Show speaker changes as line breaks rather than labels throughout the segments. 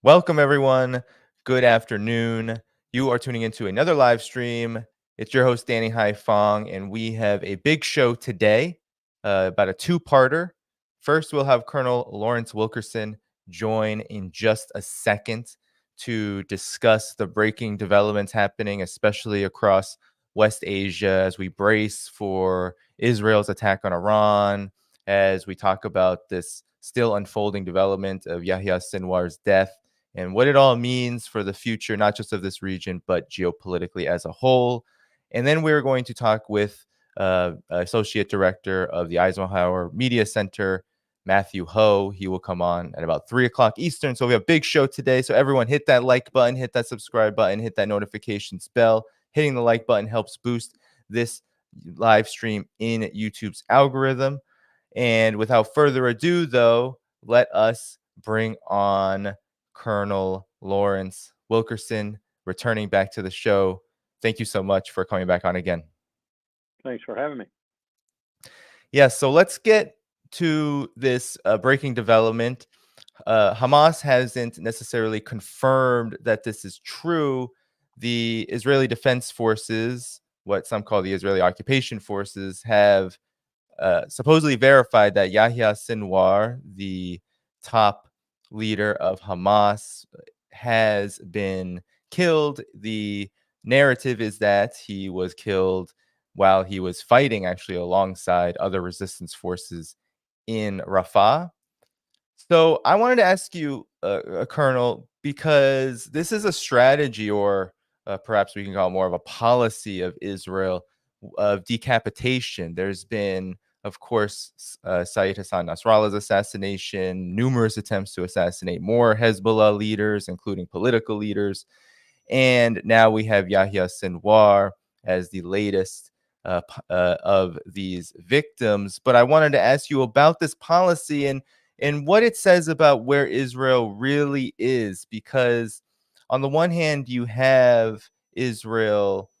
Welcome, everyone. Good afternoon. You are tuning into another live stream. It's your host, Danny Dhaiphong, and we have a big show today, about a two-parter. First, we'll have Colonel Lawrence Wilkerson join in just a second to discuss the breaking developments happening, especially across West Asia, as we brace for Israel's attack on Iran, as we talk about this still unfolding development of Yahya Sinwar's death and what it all means for the future, not just of this region, but geopolitically as a whole. And then we're going to talk with Associate Director of the Eisenhower Media Center, Matthew Ho. He will come on at about 3 o'clock Eastern. So we have a big show today. So everyone hit that like button, hit that subscribe button, hit that notifications bell. Hitting the like button helps boost this live stream in YouTube's algorithm. And without further ado, though, let us bring on Colonel Lawrence Wilkerson, returning back to the show. Thank you so much for coming back on again.
Thanks for having me.
Yes, so let's get to this breaking development. Hamas hasn't necessarily confirmed that this is true. The Israeli Defense Forces, what some call the Israeli Occupation Forces, have supposedly verified that Yahya Sinwar, the top leader of Hamas, has been killed. The narrative is that he was killed while he was fighting actually alongside other resistance forces in Rafah. So I wanted to ask you, Colonel, because this is a strategy, or perhaps we can call it more of a policy of Israel, of decapitation. There's been, of course, Saeed Hassan Nasrallah's assassination, numerous attempts to assassinate more Hezbollah leaders, including political leaders. And now we have Yahya Sinwar as the latest of these victims. But I wanted to ask you about this policy and what it says about where Israel really is, because on the one hand, you have Israel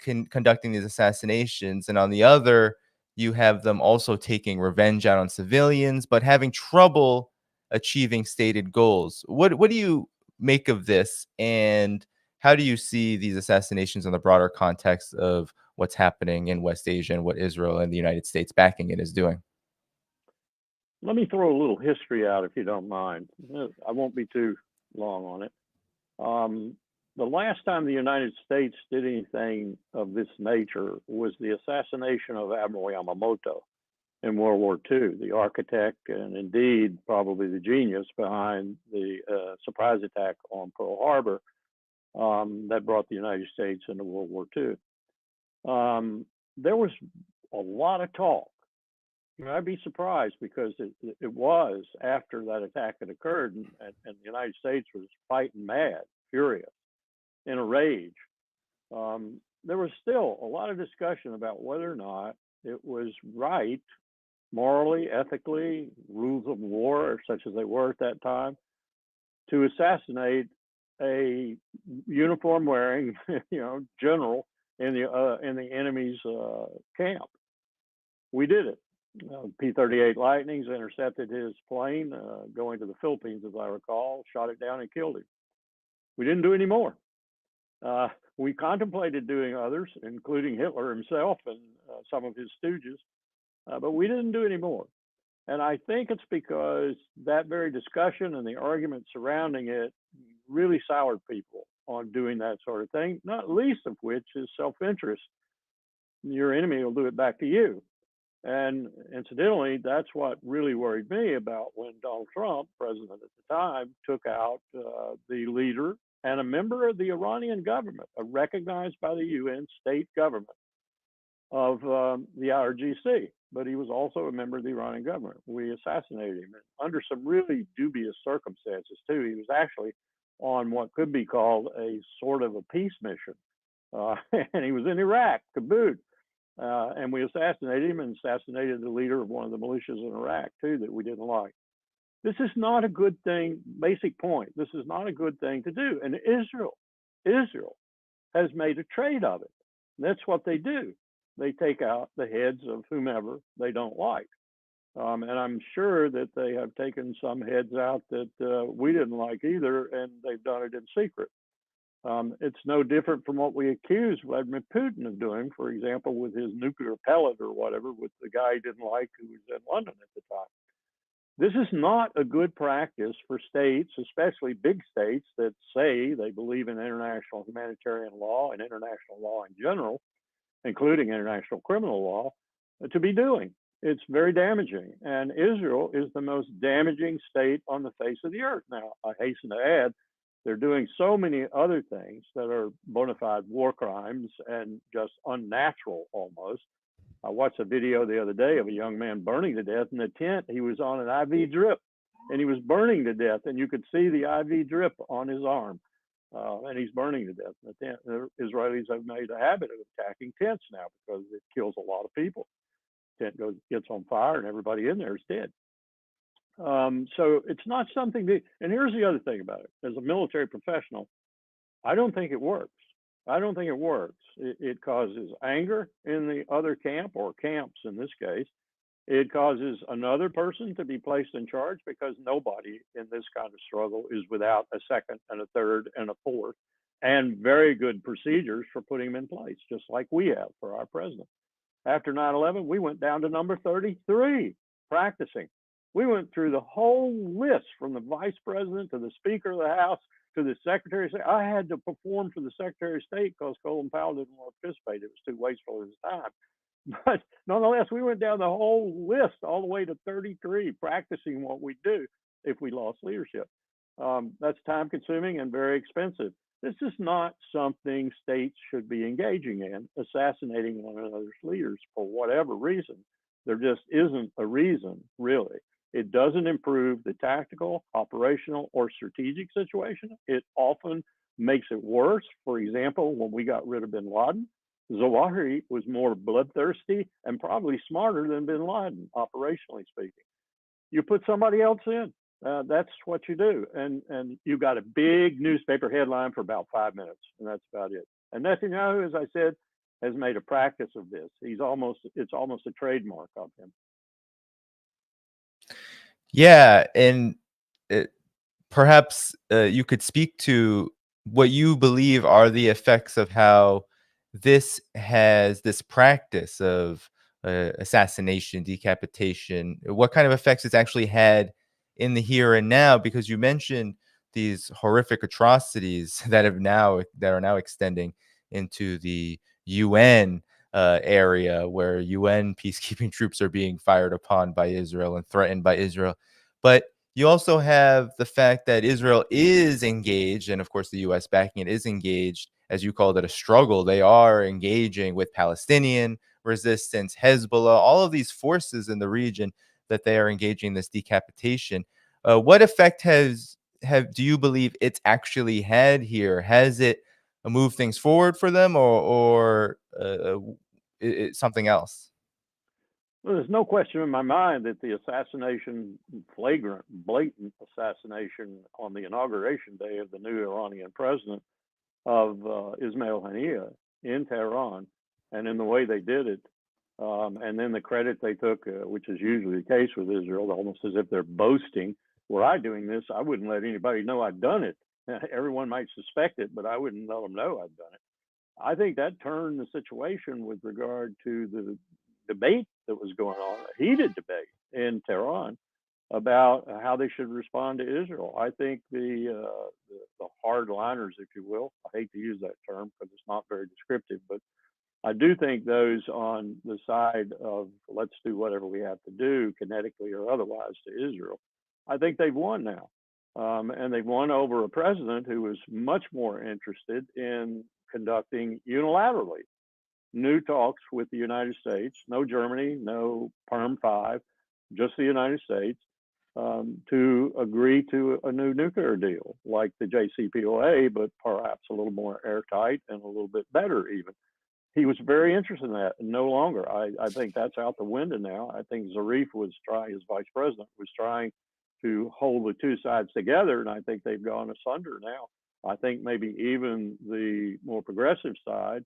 conducting these assassinations, and on the other, you have them also taking revenge out on civilians, but having trouble achieving stated goals. What do you make of this, and how do you see these assassinations in the broader context of what's happening in West Asia and what Israel and the United States backing it is doing?
Let me throw a little history out if you don't mind. I won't be too long on it. The last time the United States did anything of this nature was the assassination of Admiral Yamamoto in World War II, the architect and indeed probably the genius behind the surprise attack on Pearl Harbor that brought the United States into World War II. There was a lot of talk. I'd be surprised because it was after that attack had occurred, and the United States was fighting mad, furious, in a rage. There was still a lot of discussion about whether or not it was right, morally, ethically, rules of war, such as they were at that time, to assassinate a uniform-wearing, general in the enemy's camp. We did it. P-38 Lightnings intercepted his plane going to the Philippines, as I recall, shot it down and killed him. We didn't do any more. We contemplated doing others, including Hitler himself and some of his stooges, but we didn't do any more. And I think it's because that very discussion and the argument surrounding it really soured people on doing that sort of thing, not least of which is self-interest. Your enemy will do it back to you. And incidentally, that's what really worried me about when Donald Trump, president at the time, took out the leader and a member of the Iranian government, recognized by the UN state government of the IRGC. But he was also a member of the Iranian government. We assassinated him under some really dubious circumstances, too. He was actually on what could be called a sort of a peace mission. And he was in Iraq to boot. And we assassinated him and assassinated the leader of one of the militias in Iraq, too, that we didn't like. This is not a good thing. Basic point. This is not a good thing to do. And Israel has made a trade of it. That's what they do. They take out the heads of whomever they don't like. And I'm sure that they have taken some heads out that we didn't like either, and they've done it in secret. It's no different from what we accused Vladimir Putin of doing, for example, with his nuclear pellet or whatever, with the guy he didn't like who was in London at the time. This is not a good practice for states, especially big states that say they believe in international humanitarian law and international law in general, including international criminal law, to be doing. It's very damaging. And Israel is the most damaging state on the face of the earth. Now, I hasten to add, they're doing so many other things that are bona fide war crimes and just unnatural almost. I watched a video the other day of a young man burning to death in a tent. He was on an IV drip and he was burning to death, and you could see the IV drip on his arm. And he's burning to death in the tent. The Israelis have made a habit of attacking tents now because it kills a lot of people. Tent gets on fire and everybody in there is dead. So it's not something that, and here's the other thing about it. As a military professional, I don't think it works. I don't think it works. It causes anger in the other camp, or camps in this case. It causes another person to be placed in charge, because nobody in this kind of struggle is without a second and a third and a fourth, and very good procedures for putting them in place, just like we have for our president. After 9/11, we went down to number 33 practicing. We went through the whole list from the vice president to the Speaker of the House to the Secretary of State. I had to perform for the Secretary of State because Colin Powell didn't want to participate. It was too wasteful of his time. But nonetheless, we went down the whole list all the way to 33, practicing what we do if we lost leadership. That's time consuming and very expensive. This is not something states should be engaging in, assassinating one another's leaders for whatever reason. There just isn't a reason, really. It doesn't improve the tactical, operational, or strategic situation. It often makes it worse. For example, when we got rid of bin Laden, Zawahiri was more bloodthirsty and probably smarter than bin Laden, operationally speaking. You put somebody else in, that's what you do. And you got a big newspaper headline for about 5 minutes, and that's about it. And Netanyahu, as I said, has made a practice of this. It's almost a trademark of him.
Yeah, and perhaps you could speak to what you believe are the effects of how this practice of assassination, decapitation, what kind of effects it's actually had in the here and now, because you mentioned these horrific atrocities that are now extending into the UN area, where UN peacekeeping troops are being fired upon by Israel and threatened by Israel. But you also have the fact that Israel is engaged, and of course the US backing it, is engaged, as you called it, a struggle. They are engaging with Palestinian resistance, Hezbollah, all of these forces in the region that they are engaging in this decapitation. What effect do you believe it's actually had here? Has it moved things forward for them, or something else?
Well, there's no question in my mind that the assassination, flagrant, blatant assassination on the inauguration day of the new Iranian president of Ismail Haniyeh in Tehran, and in the way they did it, and then the credit they took, which is usually the case with Israel, almost as if they're boasting. Were I doing this, I wouldn't let anybody know I'd done it. Everyone might suspect it, but I wouldn't let them know I'd done it. I think that turned the situation with regard to the debate that was going on, a heated debate in Tehran about how they should respond to Israel. I think the hardliners, if you will, I hate to use that term because it's not very descriptive, but I do think those on the side of let's do whatever we have to do, kinetically or otherwise, to Israel, I think they've won now. And they've won over a president who was much more interested in conducting unilaterally new talks with the United States, no Germany, no Perm 5, just the United States, to agree to a new nuclear deal like the JCPOA, but perhaps a little more airtight and a little bit better even. He was very interested in that, and no longer. I think that's out the window now. I think Zarif his vice president, was trying to hold the two sides together, and I think they've gone asunder now. I think maybe even the more progressive side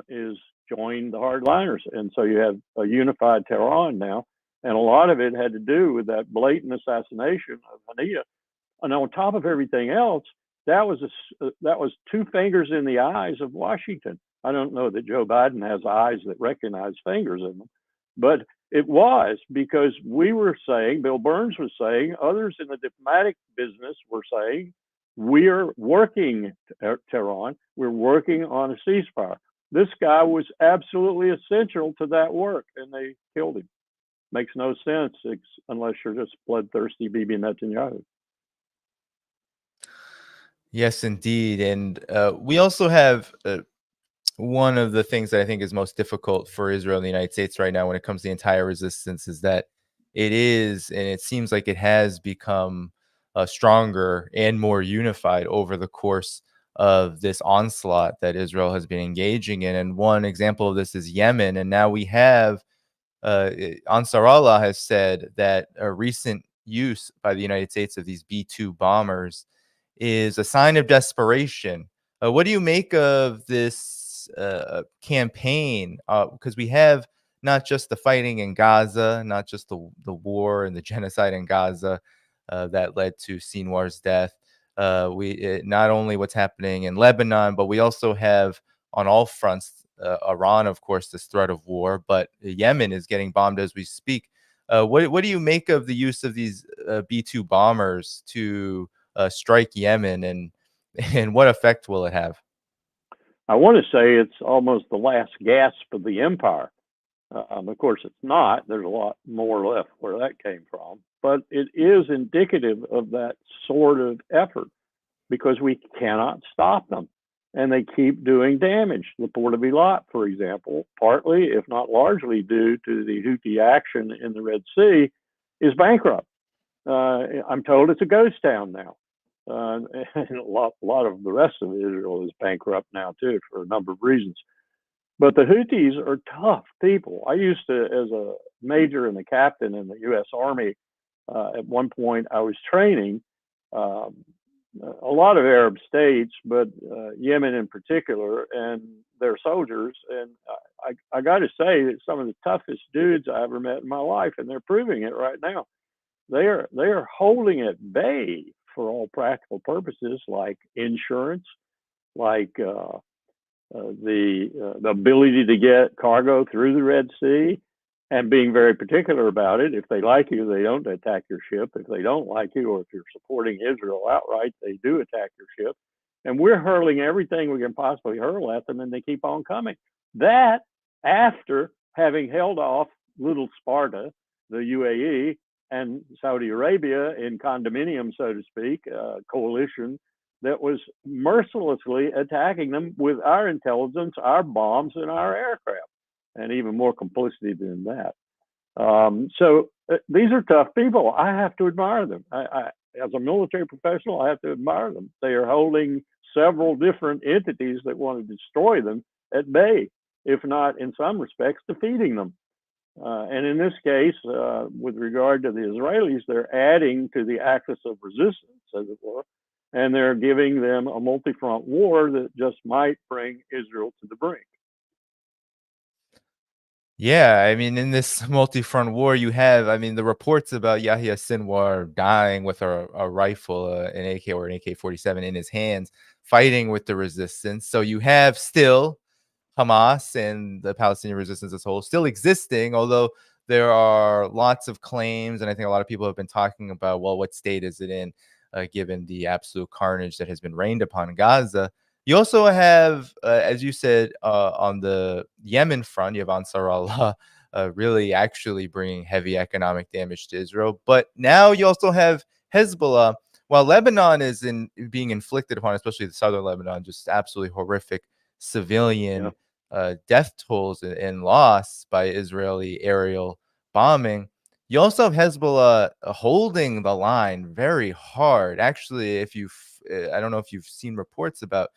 is joined the hardliners, and so you have a unified Tehran now, And a lot of it had to do with that blatant assassination of Haniyeh. And on top of everything else, that was two fingers in the eyes of Washington. I don't know that Joe Biden has eyes that recognize fingers in them, but it was because we were saying, Bill Burns was saying, others in the diplomatic business were saying, we're working, Tehran, we're working on a ceasefire. This guy was absolutely essential to that work, and they killed him. Makes no sense unless you're just bloodthirsty Bibi Netanyahu.
Yes, indeed. And we also have one of the things that I think is most difficult for Israel and the United States right now when it comes to the entire resistance is that it is, and it seems like it has become stronger and more unified over the course of this onslaught that Israel has been engaging in. And one example of this is Yemen. And now we have Ansar Allah has said that a recent use by the United States of these B2 bombers is a sign of desperation. What do you make of this campaign? Because we have not just the fighting in Gaza, not just the war and the genocide in Gaza that led to Sinwar's death. Not only what's happening in Lebanon, but we also have on all fronts Iran, of course, this threat of war, but Yemen is getting bombed as we speak. What do you make of the use of these B2 bombers to strike Yemen, and what effect will it have?
I want to say it's almost the last gasp of the empire. Of course, it's not. There's a lot more left where that came from, but it is indicative of that sort of effort because we cannot stop them, and they keep doing damage. The Port of Eilat, for example, partly, if not largely, due to the Houthi action in the Red Sea, is bankrupt. I'm told it's a ghost town now. And a lot of the rest of Israel is bankrupt now too for a number of reasons. But the Houthis are tough people. I used to, as a major and a captain in the U.S. Army, at one point I was training a lot of Arab states, but Yemen in particular, and their soldiers. And I got to say that some of the toughest dudes I ever met in my life, and they're proving it right now. They are holding at bay for all practical purposes, like insurance, like the ability to get cargo through the Red Sea, and being very particular about it. If they like you, they don't attack your ship. If they don't like you, or if you're supporting Israel outright, they do attack your ship. And we're hurling everything we can possibly hurl at them, and they keep on coming. That, after having held off little Sparta, the UAE, and Saudi Arabia in condominium, so to speak, coalition that was mercilessly attacking them with our intelligence, our bombs, and our aircraft, and even more complicity than that. So these are tough people. I have to admire them. As a military professional, I have to admire them. They are holding several different entities that want to destroy them at bay, if not, in some respects, defeating them. And in this case, with regard to the Israelis, they're adding to the axis of resistance, as it were, and they're giving them a multi-front war that just might bring Israel to the brink.
Yeah, I mean, in this multi-front war, you have, I mean, the reports about Yahya Sinwar dying with a rifle, an AK or an AK-47 in his hands, fighting with the resistance. So you have still Hamas and the Palestinian resistance as a whole still existing, although there are lots of claims, and I think a lot of people have been talking about, well, what state is it in, given the absolute carnage that has been rained upon Gaza. You also have, as you said, on the Yemen front, you have Ansar Allah really actually bringing heavy economic damage to Israel. But now you also have Hezbollah, while Lebanon is being inflicted upon, especially the southern Lebanon, just absolutely horrific civilian death tolls and loss by Israeli aerial bombing. You also have Hezbollah holding the line very hard. Actually, I don't know if you've seen reports about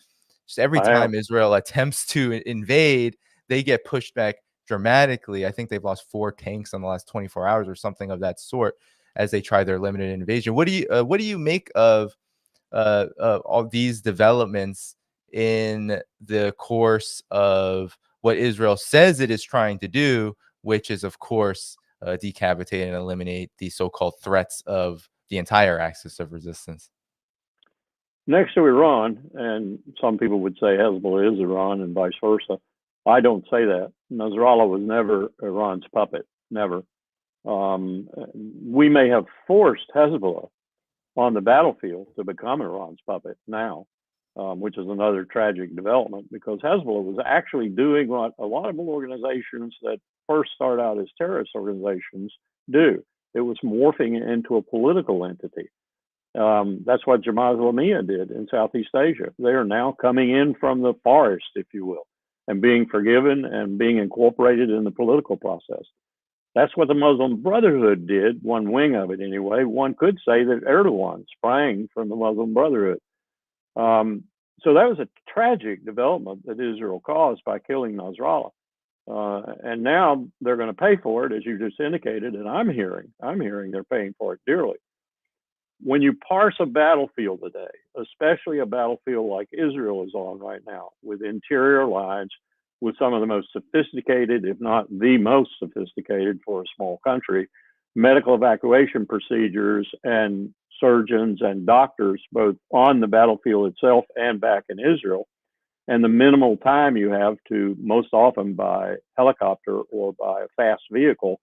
just every time Israel attempts to invade, they get pushed back dramatically. I think they've lost 4 tanks in the last 24 hours or something of that sort as they try their limited invasion. What do you make of all these developments in the course of what Israel says it is trying to do, which is, of course, decapitate and eliminate the so-called threats of the entire axis of resistance?
Next to Iran, and some people would say Hezbollah is Iran and vice versa. I don't say that. Nasrallah was never Iran's puppet, never. We may have forced Hezbollah on the battlefield to become Iran's puppet now, which is another tragic development, because Hezbollah was actually doing what a lot of organizations that first start out as terrorist organizations do. It was morphing into a political entity. That's what Jamaat Islamiyah did in Southeast Asia. They are now coming in from the forest, if you will, and being forgiven and being incorporated in the political process. That's what the Muslim Brotherhood did, one wing of it anyway. One could say that Erdogan sprang from the Muslim Brotherhood. So that was a tragic development that Israel caused by killing Nasrallah. And now they're going to pay for it, as you just indicated, and I'm hearing they're paying for it dearly. When you parse a battlefield today, especially a battlefield like Israel is on right now, with interior lines, with some of the most sophisticated, if not the most sophisticated for a small country, medical evacuation procedures and surgeons and doctors, both on the battlefield itself and back in Israel, and the minimal time you have to, most often by helicopter or by a fast vehicle,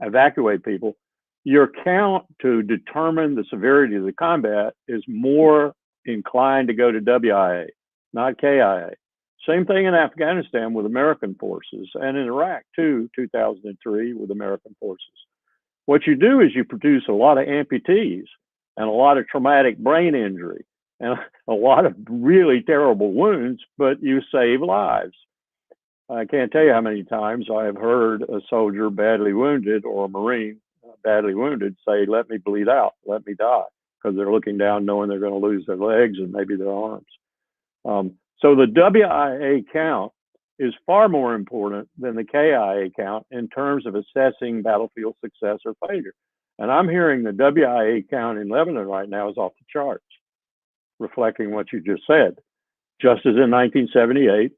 evacuate people, your count to determine the severity of the combat is more inclined to go to WIA, not KIA. Same thing in Afghanistan with American forces, and in Iraq too, 2003 with American forces. What you do is you produce a lot of amputees and a lot of traumatic brain injury and a lot of really terrible wounds, but you save lives. I can't tell you how many times I have heard a soldier badly wounded or a Marine badly wounded say, "Let me bleed out, let me die," because they're looking down knowing they're going to lose their legs and maybe their arms. So the WIA count is far more important than the KIA count in terms of assessing battlefield success or failure. And I'm hearing the WIA count in Lebanon right now is off the charts, reflecting what you just said. Just as in 1978,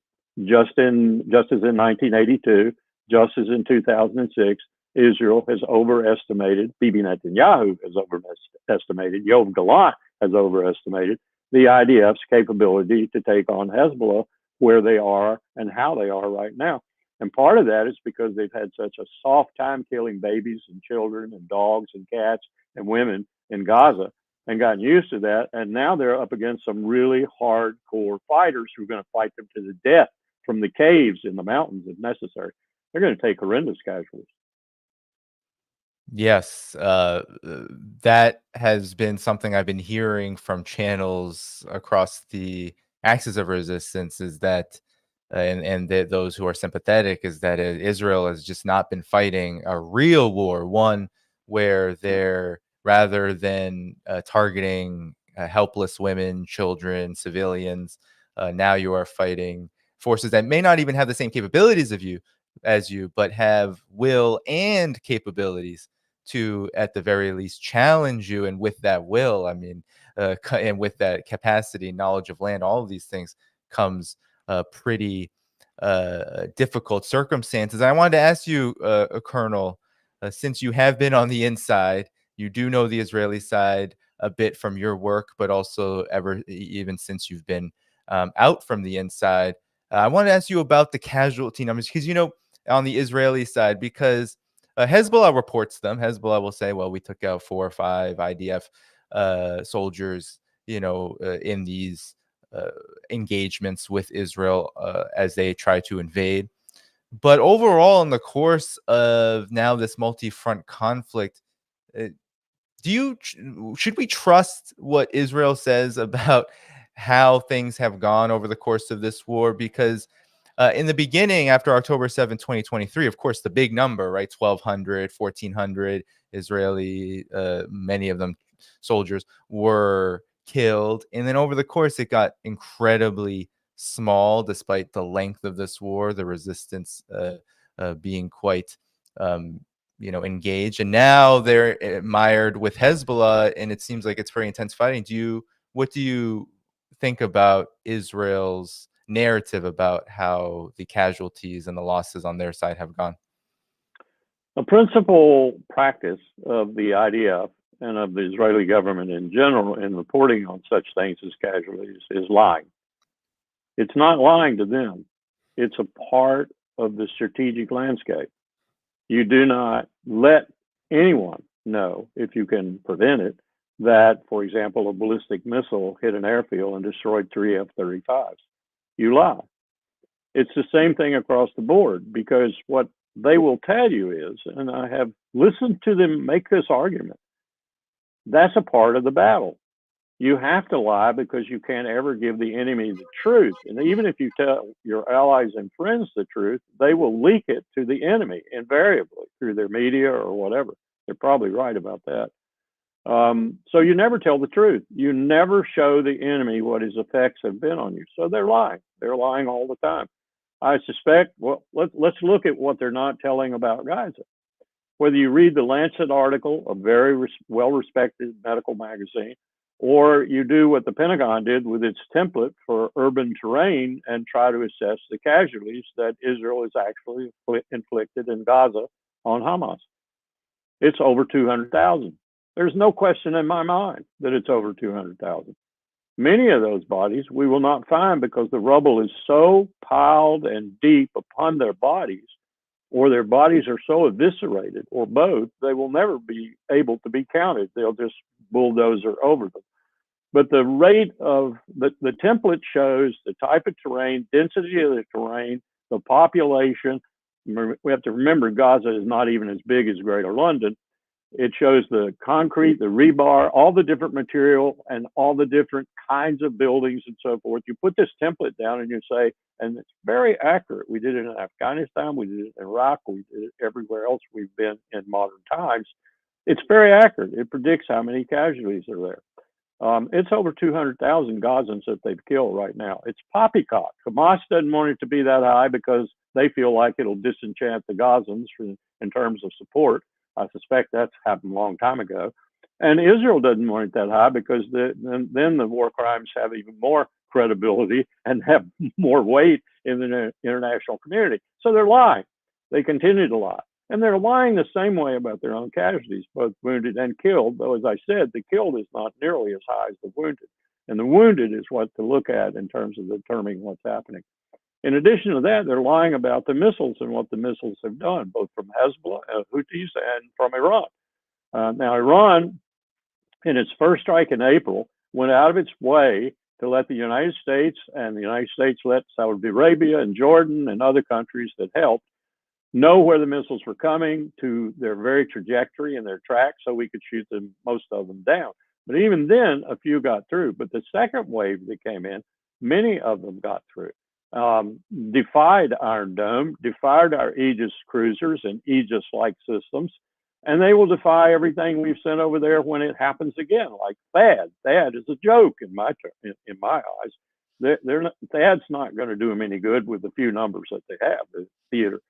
just as in 1982, just as in 2006, Israel has overestimated, Bibi Netanyahu has overestimated, Yoav Gallant has overestimated the IDF's capability to take on Hezbollah where they are and how they are right now. And part of that is because they've had such a soft time killing babies and children and dogs and cats and women in Gaza and gotten used to that. And now they're up against some really hardcore fighters who are going to fight them to the death from the caves in the mountains if necessary. They're going to take horrendous casualties.
Yes, that has been something I've been hearing from channels across the axis of resistance, is that, those who are sympathetic, is that Israel has just not been fighting a real war, one where they're, rather than targeting helpless women, children, civilians, now you are fighting forces that may not even have the same capabilities as you, but have will and capabilities to, at the very least, challenge you. And with that will, I mean, and with that capacity, knowledge of land, all of these things comes pretty difficult circumstances. I wanted to ask you, Colonel, since you have been on the inside, you do know the Israeli side a bit from your work, but also even since you've been out from the inside. I want to ask you about the casualty numbers, because, on the Israeli side, because Hezbollah reports them. Hezbollah will say, well, we took out 4 or 5 IDF soldiers, in these engagements with Israel as they try to invade. But overall, in the course of now this multi-front conflict, should we trust what Israel says about how things have gone over the course of this war? Because in the beginning, after October 7th, 2023, of course, the big number, right? 1,200, 1,400 Israeli, many of them soldiers, were killed. And then over the course, it got incredibly small, despite the length of this war, the resistance being quite, engaged. And now they're mired with Hezbollah, and it seems like it's very intense fighting. What do you think about Israel's narrative about how the casualties and the losses on their side have gone?
A principal practice of the IDF and of the Israeli government in general in reporting on such things as casualties is lying. It's not lying to them. It's a part of the strategic landscape. You do not let anyone know, if you can prevent it, that, for example, a ballistic missile hit an airfield and destroyed 3 F-35s. You lie. It's the same thing across the board, because what they will tell you is, and I have listened to them make this argument, that's a part of the battle. You have to lie because you can't ever give the enemy the truth. And even if you tell your allies and friends the truth, they will leak it to the enemy invariably through their media or whatever. They're probably right about that. So you never tell the truth. You never show the enemy what his effects have been on you. So they're lying. They're lying all the time. I suspect, well, let's look at what they're not telling about Gaza. Whether you read the Lancet article, a very well-respected medical magazine, or you do what the Pentagon did with its template for urban terrain and try to assess the casualties that Israel has actually inflicted in Gaza on Hamas. It's over 200,000. There's no question in my mind that it's over 200,000. Many of those bodies we will not find because the rubble is so piled and deep upon their bodies, or their bodies are so eviscerated, or both, they will never be able to be counted. They'll just bulldozer over them. But the rate of the template shows the type of terrain, density of the terrain, the population. We have to remember Gaza is not even as big as Greater London. It shows the concrete, the rebar, all the different material, and all the different kinds of buildings and so forth. You put this template down and you say, and it's very accurate. We did it in Afghanistan, we did it in Iraq, we did it everywhere else we've been in modern times. It's very accurate. It predicts how many casualties are there. It's over 200,000 Gazans that they've killed right now. It's poppycock. Hamas doesn't want it to be that high because they feel like it'll disenchant the Gazans in terms of support. I suspect that's happened a long time ago. And Israel doesn't want it that high because then the war crimes have even more credibility and have more weight in the international community. So they're lying. They continue to lie. And they're lying the same way about their own casualties, both wounded and killed, though, as I said, the killed is not nearly as high as the wounded. And the wounded is what to look at in terms of determining what's happening. In addition to that, they're lying about the missiles and what the missiles have done, both from Hezbollah, Houthis, and from Iran. Now, Iran, in its first strike in April, went out of its way to let the United States, and the United States let Saudi Arabia and Jordan and other countries that helped know where the missiles were coming, to their very trajectory and their track, so we could shoot them, most of them, down. But even then, a few got through. But the second wave that came in, many of them got through. Defied Iron Dome, defied our Aegis cruisers and Aegis-like systems, and they will defy everything we've sent over there when it happens again, like THAAD. THAAD is a joke in my eyes. THAAD's not going to do them any good with the few numbers that they have. The theater.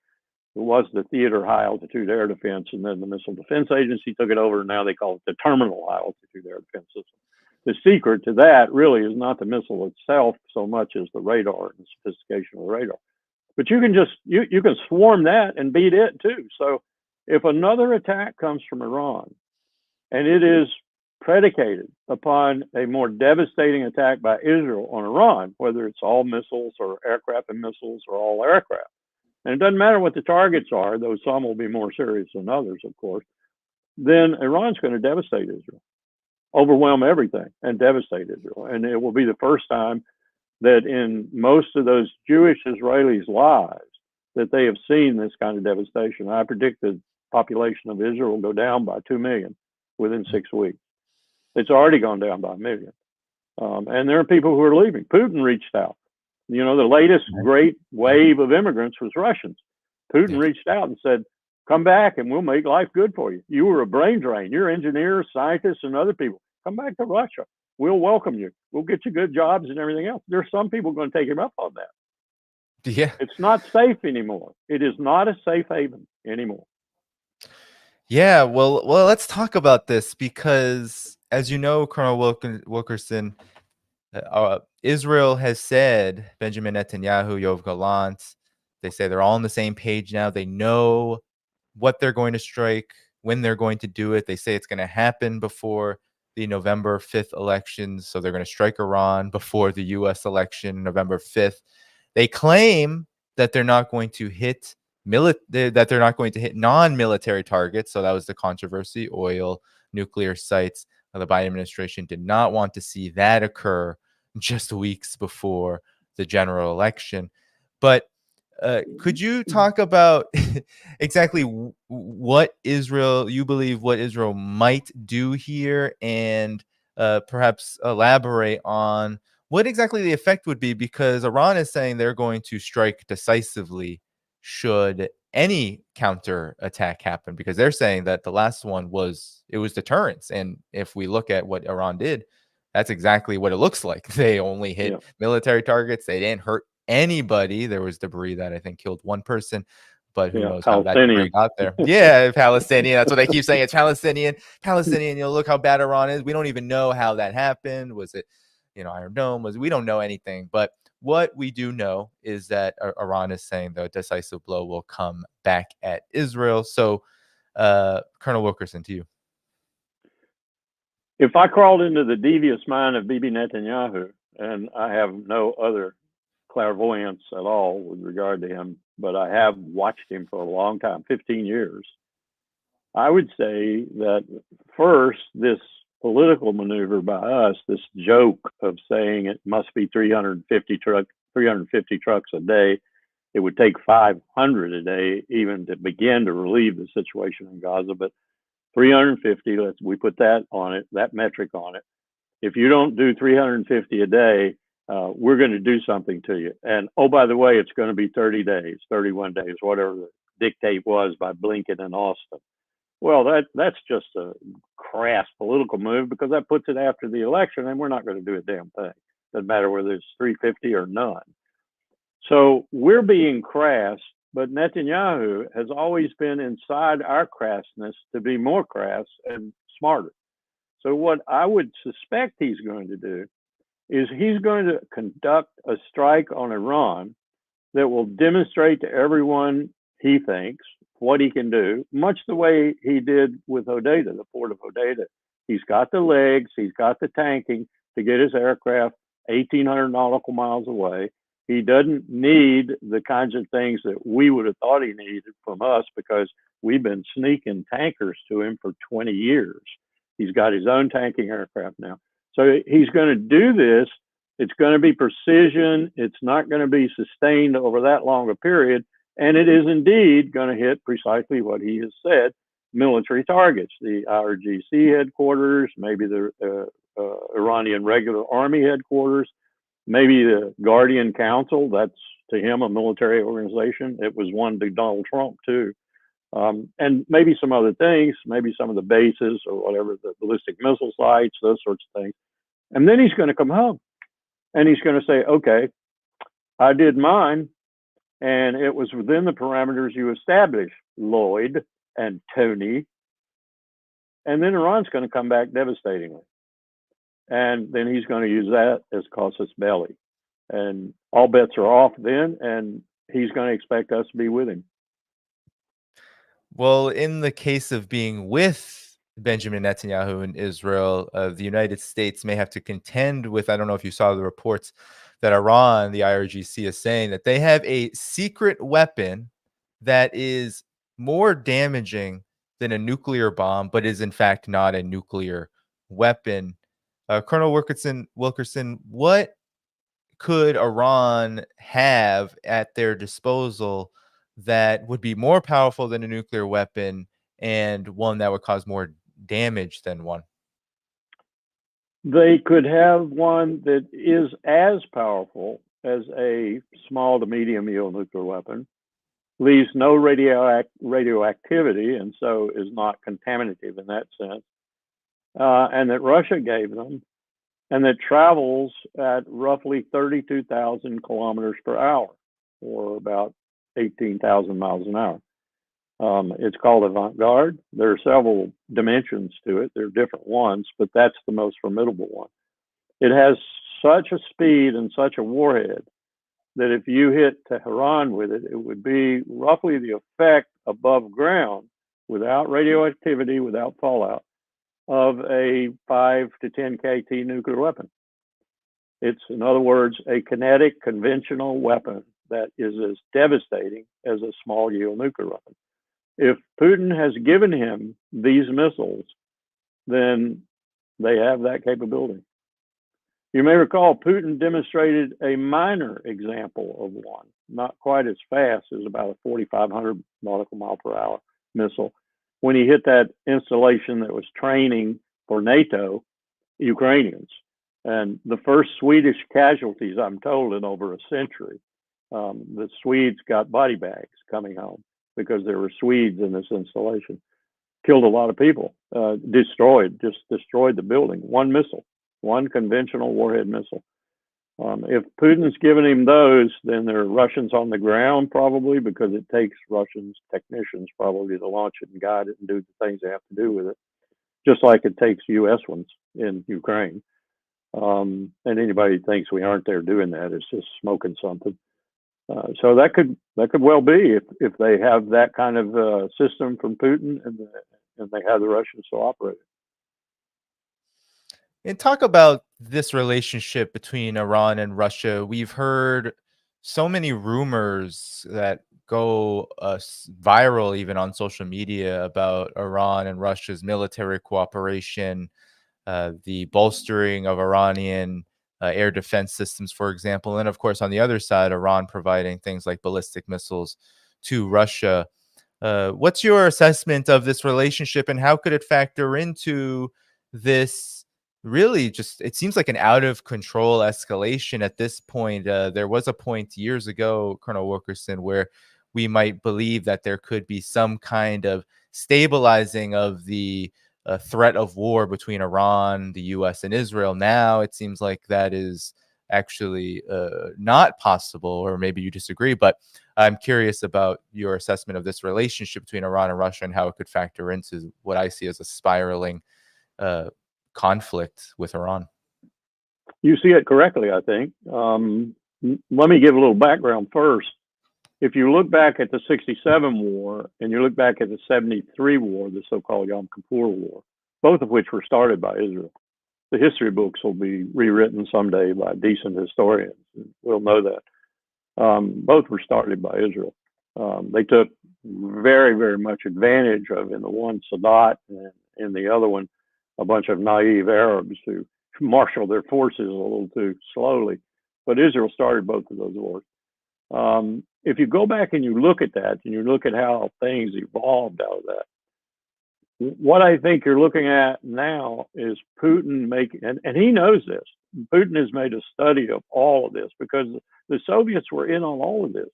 It was the Theater High Altitude Air Defense, and then the Missile Defense Agency took it over, and now they call it the Terminal High Altitude Air Defense System. The secret to that really is not the missile itself so much as the radar and the sophistication of the radar. But you can just, you can swarm that and beat it too. So if another attack comes from Iran, and it is predicated upon a more devastating attack by Israel on Iran, whether it's all missiles or aircraft and missiles or all aircraft, and it doesn't matter what the targets are, though some will be more serious than others, of course, then Iran's going to devastate Israel, overwhelm everything and devastate Israel. And it will be the first time that in most of those Jewish Israelis' lives that they have seen this kind of devastation. I predict the population of Israel will go down by 2 million within 6 weeks. It's already gone down by 1 million. And there are people who are leaving. Putin reached out. You know, the latest great wave of immigrants was Russians. Putin reached out and said, come back and we'll make life good for you. You were a brain drain. You're engineers, scientists, and other people. Come back to Russia. We'll welcome you. We'll get you good jobs and everything else. There are some people going to take him up on that.
Yeah.
It's not safe anymore. It is not a safe haven anymore.
Yeah, well, let's talk about this because, as you know, Colonel Wilkerson, Israel has said, Benjamin Netanyahu, Yoav Gallant, they say they're all on the same page now. They know what they're going to strike, when they're going to do it. They say it's going to happen before the November 5th elections. So they're going to strike Iran before the US election, November 5th. They claim that they're not going to hit that they're not going to hit non-military targets. So that was the controversy: oil, nuclear sites. The Biden administration did not want to see that occur just weeks before the general election. But could you talk about exactly what you believe what Israel might do here, and perhaps elaborate on what exactly the effect would be? Because Iran is saying they're going to strike decisively should any counter attack happen, because they're saying that the last one was deterrence. And if we look at what Iran did, that's exactly what it looks like. They only hit military targets. They didn't hurt anybody. There was debris that I think killed one person, but who knows how that debris got there. Yeah, Palestinian. That's what they keep saying. It's Palestinian. Look how bad Iran is. We don't even know how that happened. Was it, Iron Dome? We don't know anything. But what we do know is that Iran is saying the decisive blow will come back at Israel. So, Colonel Wilkerson, to you.
If I crawled into the devious mind of Bibi Netanyahu, and I have no other clairvoyance at all with regard to him, but I have watched him for a long time, 15 years, I would say that first, this political maneuver by us, this joke of saying it must be 350 trucks a day, it would take 500 a day even to begin to relieve the situation in Gaza, but 350, we put that on it, that metric on it. If you don't do 350 a day, we're going to do something to you. And oh, by the way, it's going to be 30 days, 31 days, whatever the dictate was by Blinken and Austin. Well, that's just a crass political move, because that puts it after the election, and we're not going to do a damn thing. Doesn't matter whether it's 350 or none. So we're being crass, but Netanyahu has always been inside our crassness to be more crass and smarter. So what I would suspect he's going to do is he's going to conduct a strike on Iran that will demonstrate to everyone, he thinks, what he can do, much the way he did with Hodeidah, the port of Hodeidah. He's got the legs, he's got the tanking to get his aircraft 1,800 nautical miles away. He doesn't need the kinds of things that we would have thought he needed from us, because we've been sneaking tankers to him for 20 years. He's got his own tanking aircraft now. So he's going to do this. It's going to be precision. It's not going to be sustained over that long a period. And it is indeed going to hit precisely what he has said, military targets, the IRGC headquarters, maybe the Iranian regular army headquarters, maybe the Guardian Council. That's, to him, a military organization. It was one to Donald Trump, too. And maybe some other things, maybe some of the bases or whatever, the ballistic missile sites, those sorts of things. And then he's going to come home and he's going to say, okay, I did mine, and it was within the parameters you established, Lloyd and Tony. And then Iran's going to come back devastatingly. And then he's going to use that as casus belli. And all bets are off then, and he's going to expect us to be with him.
Well, in the case of being with Benjamin Netanyahu in Israel, the United States may have to contend with, I don't know if you saw the reports that Iran, the IRGC, is saying that they have a secret weapon that is more damaging than a nuclear bomb, but is in fact not a nuclear weapon. Colonel Wilkerson, what could Iran have at their disposal that would be more powerful than a nuclear weapon, and one that would cause more damage than one?
They could have one that is as powerful as a small to medium yield nuclear weapon, leaves no radioactivity, and so is not contaminative in that sense, and that Russia gave them, and that travels at roughly 32,000 kilometers per hour, or about 18,000 miles an hour. It's called Avant-Garde. There are several dimensions to it. There are different ones, but that's the most formidable one. It has such a speed and such a warhead that if you hit Tehran with it, it would be roughly the effect above ground without radioactivity, without fallout, of a 5 to 10 KT nuclear weapon. It's, in other words, a kinetic conventional weapon that is as devastating as a small yield nuclear weapon. If Putin has given him these missiles, then they have that capability. You may recall Putin demonstrated a minor example of one, not quite as fast as about a 4,500 nautical mile per hour missile, when he hit that installation that was training for NATO Ukrainians. And the first Swedish casualties, I'm told, in over a century, the Swedes got body bags coming home because there were Swedes in this installation. Killed a lot of people, destroyed the building. One missile, one conventional warhead missile. If Putin's given him those, then there are Russians on the ground probably, because it takes Russians technicians probably to launch it and guide it and do the things they have to do with it, just like it takes U.S. ones in Ukraine. And anybody who thinks we aren't there doing that is just smoking something. So that could well be if they have that kind of system from Putin and they have the Russians to operate it.
And talk about this relationship between Iran and Russia. We've heard so many rumors that go viral even on social media about Iran and Russia's military cooperation, the bolstering of Iranian air defense systems, for example. And of course, on the other side, Iran providing things like ballistic missiles to Russia. What's your assessment of this relationship, and how could it factor into this really just, it seems like an out of control escalation at this point? There was a point years ago, Colonel Wilkerson, where we might believe that there could be some kind of stabilizing of the threat of war between Iran, the US, and Israel. Now it seems like that is actually not possible, or maybe you disagree, but I'm curious about your assessment of this relationship between Iran and Russia and how it could factor into what I see as a spiraling conflict with Iran.
You see it correctly, I think. Let me give a little background first. If you look back at the 67 war and you look back at the 73 war, the so-called Yom Kippur war, both of which were started by Israel, the history books will be rewritten someday by decent historians. We'll know that. Both were started by Israel. They took very, very much advantage of, in the one, Sadat, and in the other one, a bunch of naive Arabs who marshaled their forces a little too slowly. But Israel started both of those wars. If you go back and you look at that, and you look at how things evolved out of that, what I think you're looking at now is Putin making, and he knows this, Putin has made a study of all of this, because the Soviets were in on all of this.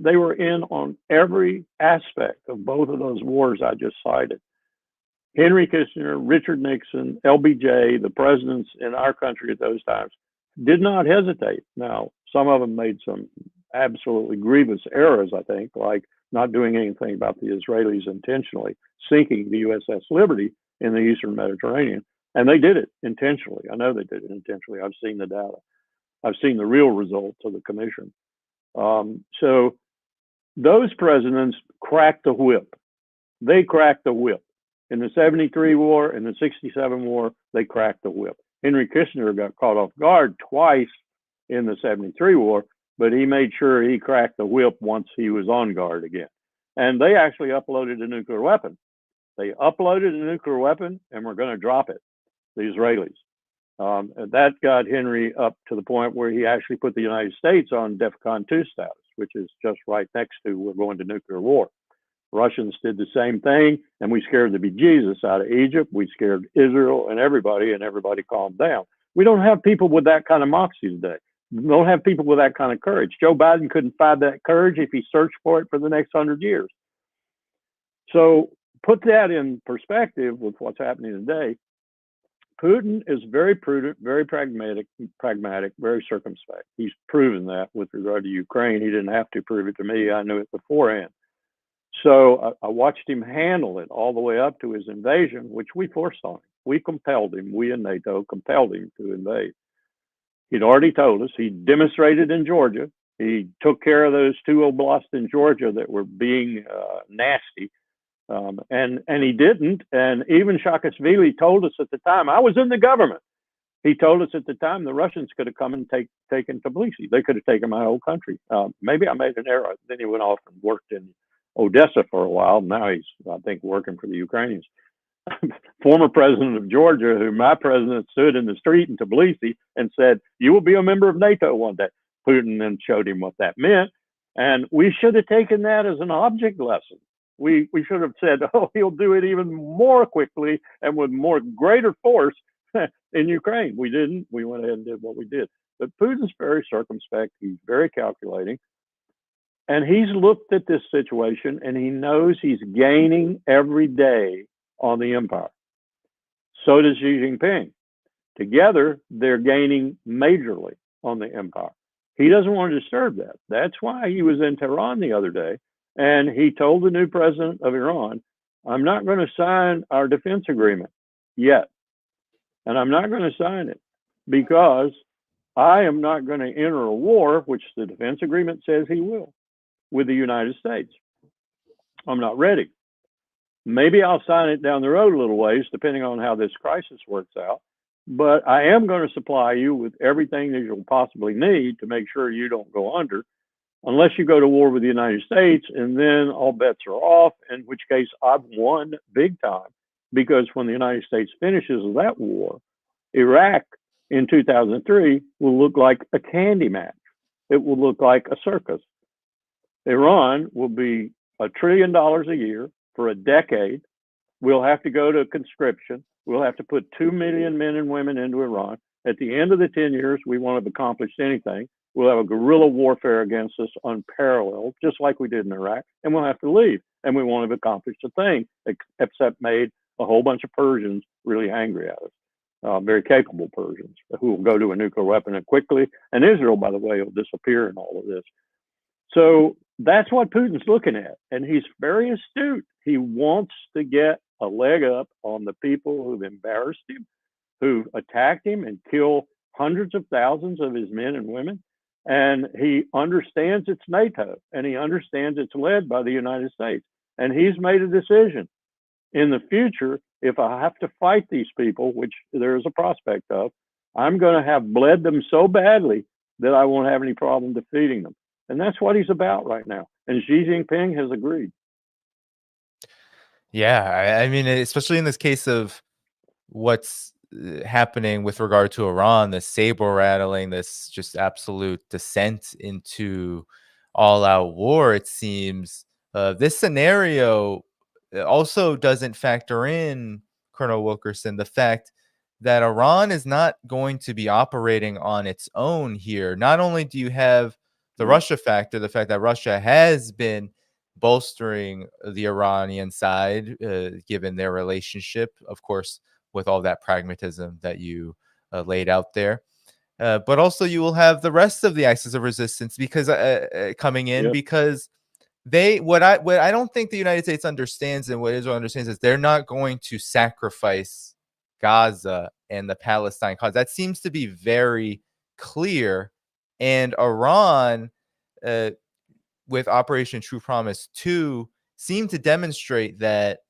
They were in on every aspect of both of those wars I just cited. Henry Kissinger, Richard Nixon, LBJ, the presidents in our country at those times did not hesitate. Now, some of them made some absolutely grievous errors, I think, like not doing anything about the Israelis intentionally sinking the USS Liberty in the Eastern Mediterranean. And they did it intentionally. I know they did it intentionally. I've seen the data. I've seen the real results of the commission. So those presidents cracked the whip. They cracked the whip. In the 73 war, in the 67 war, they cracked the whip. Henry Kissinger got caught off guard twice in the 73 war, but he made sure he cracked the whip once he was on guard again. And they actually uploaded a nuclear weapon. They uploaded a nuclear weapon and were going to drop it, the Israelis. And that got Henry up to the point where he actually put the United States on DEFCON 2 status, which is just right next to we're going to nuclear war. Russians did the same thing, and we scared the bejesus out of Egypt. We scared Israel and everybody calmed down. We don't have people with that kind of moxie today. We don't have people with that kind of courage. Joe Biden couldn't find that courage if he searched for it for the next 100 years. So put that in perspective with what's happening today. Putin is very prudent, very pragmatic, very circumspect. He's proven that with regard to Ukraine. He didn't have to prove it to me. I knew it beforehand. So I watched him handle it all the way up to his invasion, which we forced on him. We compelled him, we in NATO compelled him to invade. He'd already told us, he demonstrated in Georgia He took care of those 2 oblasts in Georgia that were being nasty. And he didn't. And even Saakashvili told us at the time, I was in the government. He told us at the time the Russians could have come and taken Tbilisi. They could have taken my whole country. Maybe I made an error. Then he went off and worked in Odessa for a while. Now he's, I think, working for the Ukrainians. Former president of Georgia, who my president stood in the street in Tbilisi and said, you will be a member of NATO one day. Putin then showed him what that meant. And we should have taken that as an object lesson. We should have said, oh, he'll do it even more quickly and with more greater force in Ukraine. We didn't. We went ahead and did what we did. But Putin's very circumspect. He's very calculating. And he's looked at this situation and he knows he's gaining every day on the empire. So does Xi Jinping. Together, they're gaining majorly on the empire. He doesn't want to disturb that. That's why he was in Tehran the other day. And he told the new president of Iran, I'm not going to sign our defense agreement yet. And I'm not going to sign it because I am not going to enter a war, which the defense agreement says he will, with the United States. I'm not ready. Maybe I'll sign it down the road a little ways, depending on how this crisis works out. But I am going to supply you with everything that you'll possibly need to make sure you don't go under, unless you go to war with the United States, and then all bets are off, in which case I've won big time. Because when the United States finishes that war, Iraq in 2003 will look like a candy match. It will look like a circus. Iran will be $1 trillion a year for a decade. We'll have to go to conscription. We'll have to put 2 million men and women into Iran. At the end of the 10 years, we won't have accomplished anything. We'll have a guerrilla warfare against us unparalleled, just like we did in Iraq, and we'll have to leave. And we won't have accomplished a thing except made a whole bunch of Persians really angry at us, very capable Persians who will go to a nuclear weapon and quickly. And Israel, by the way, will disappear in all of this. So that's what Putin's looking at. And he's very astute. He wants to get a leg up on the people who've embarrassed him, who've attacked him and killed hundreds of thousands of his men and women. And he understands it's NATO, and he understands it's led by the United States. And he's made a decision. In the future, if I have to fight these people, which there is a prospect of, I'm going to have bled them so badly that I won't have any problem defeating them. And that's what he's about right now. And Xi Jinping has agreed.
Yeah, I mean, especially in this case of what's happening with regard to Iran, this saber rattling, this just absolute descent into all-out war, it seems. This scenario also doesn't factor in, Colonel Wilkerson, the fact that Iran is not going to be operating on its own here. Not only do you have the Russia factor, the fact that Russia has been bolstering the Iranian side, given their relationship, of course, with all that pragmatism that you laid out there. But also you will have the rest of the axis of resistance because coming in,
Yep.
because what I don't think the United States understands, and what Israel understands, is they're not going to sacrifice Gaza and the Palestine cause. That seems to be very clear. And Iran, with Operation True Promise 2, seemed to demonstrate that,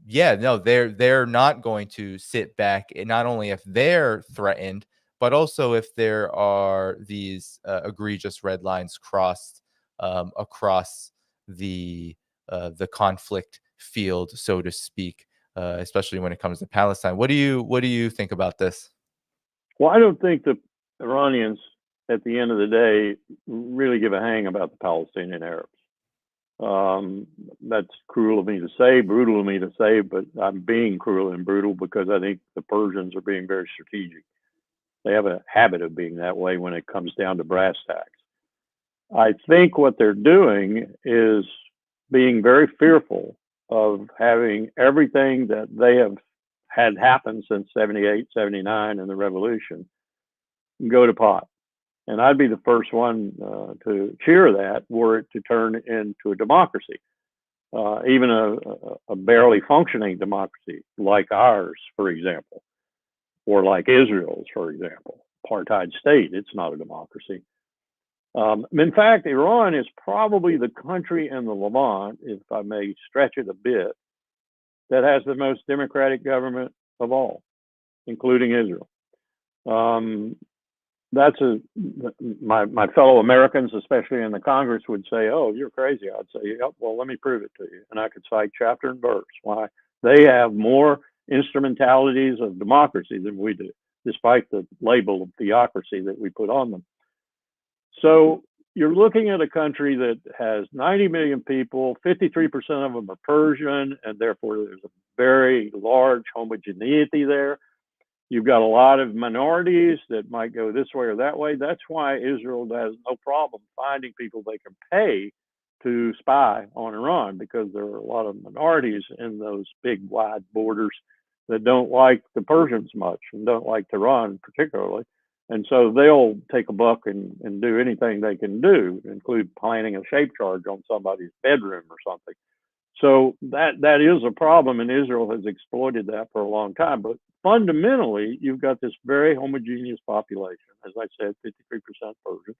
yeah, no, they're not going to sit back, and not only if they're threatened, but also if there are these egregious red lines crossed across the conflict field, so to speak, especially when it comes to Palestine. What do you think about this?
Well, I don't think the Iranians, at the end of the day, really give a hang about the Palestinian Arabs. That's cruel of me to say, brutal of me to say, but I'm being cruel and brutal because I think the Persians are being very strategic. They have a habit of being that way when it comes down to brass tacks. I think what they're doing is being very fearful of having everything that they have had happen since 78, 79 and the revolution go to pot. And I'd be the first one to cheer that were it to turn into a democracy, even a barely functioning democracy like ours, for example, or like Israel's, for example. Apartheid state, it's not a democracy. In fact, Iran is probably the country in the Levant, if I may stretch it a bit, that has the most democratic government of all, including Israel. My fellow Americans, especially in the Congress, would say, "Oh, you're crazy." I'd say, "Yep, well, let me prove it to you," and I could cite chapter and verse why they have more instrumentalities of democracy than we do, despite the label of theocracy that we put on them. So you're looking at a country that has 90 million people, 53% of them are Persian, and therefore there's a very large homogeneity there. You've got a lot of minorities that might go this way or that way. That's why Israel has no problem finding people they can pay to spy on Iran, because there are a lot of minorities in those big, wide borders that don't like the Persians much and don't like Tehran particularly. And so they'll take a buck and do anything they can do, include planning a shape charge on somebody's bedroom or something. So that is a problem, and Israel has exploited that for a long time. But fundamentally, you've got this very homogeneous population, as I said, 53% Persian,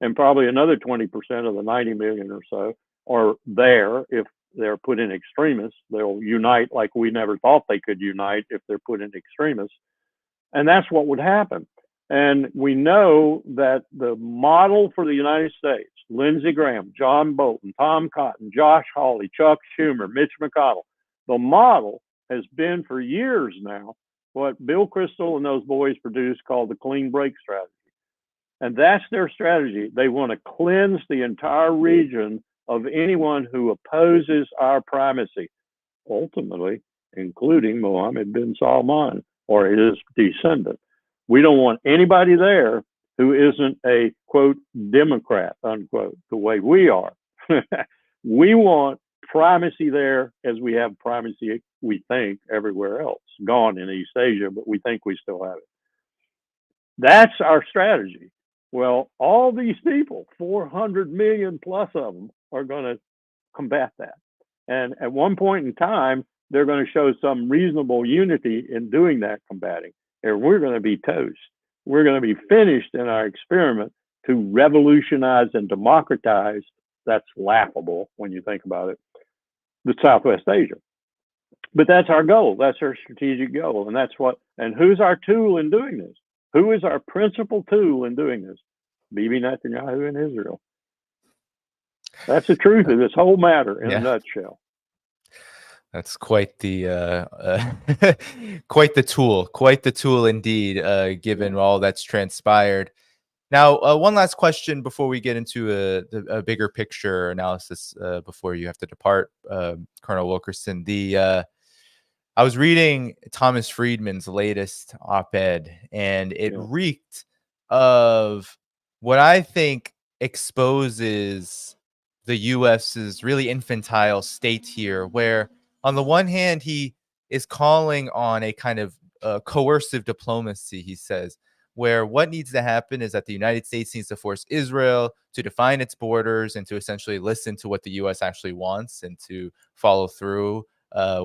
and probably another 20% of the 90 million or so are there. If they're put in extremists, they'll unite like we never thought they could unite if they're put in extremists. And that's what would happen. And we know that the model for the United States, Lindsey Graham, John Bolton, Tom Cotton, Josh Hawley, Chuck Schumer, Mitch McConnell, the model has been for years now what Bill Kristol and those boys produced called the clean break strategy. And that's their strategy. They want to cleanse the entire region of anyone who opposes our primacy, ultimately, including Mohammed bin Salman or his descendant. We don't want anybody there who isn't a, quote, Democrat, unquote, the way we are. We want primacy there as we have primacy, we think, everywhere else. Gone in East Asia, but we think we still have it. That's our strategy. Well, all these people, 400 million plus of them, are going to combat that. And at one point in time, they're going to show some reasonable unity in doing that combating. And we're going to be toast. We're going to be finished in our experiment to revolutionize and democratize. That's laughable when you think about it, the Southwest Asia. But that's our goal. That's our strategic goal. And that's what, and who's our tool in doing this? Who is our principal tool in doing this? Bibi Netanyahu and Israel. That's the truth of this whole matter in a nutshell.
That's quite the quite the tool indeed, given all that's transpired. Now, one last question before we get into a bigger picture analysis before you have to depart, Colonel Wilkerson. I was reading Thomas Friedman's latest op-ed, and it reeked of what I think exposes the U.S.'s really infantile state here, where on the one hand, he is calling on a kind of coercive diplomacy, he says, where what needs to happen is that the United States needs to force Israel to define its borders and to essentially listen to what the U.S. actually wants and to follow through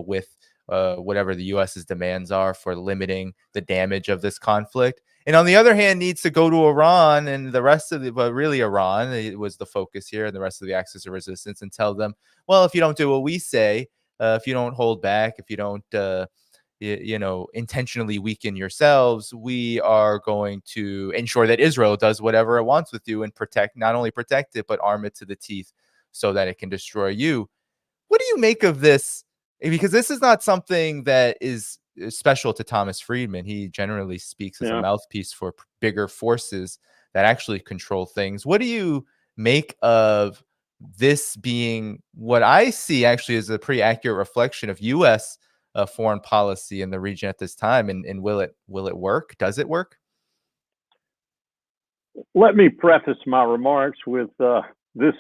with whatever the U.S.'s demands are for limiting the damage of this conflict. And on the other hand, needs to go to Iran and the rest of but really Iran, it was the focus here, and the rest of the axis of resistance, and tell them, well, if you don't do what we say, if you don't hold back, if you don't, intentionally weaken yourselves, we are going to ensure that Israel does whatever it wants with you and not only protect it, but arm it to the teeth so that it can destroy you. What do you make of this? Because this is not something that is special to Thomas Friedman. He generally speaks as a mouthpiece for bigger forces that actually control things. What do you make of this being what I see actually is a pretty accurate reflection of U.S. Foreign policy in the region at this time? And will it work? Does it work?
Let me preface my remarks with this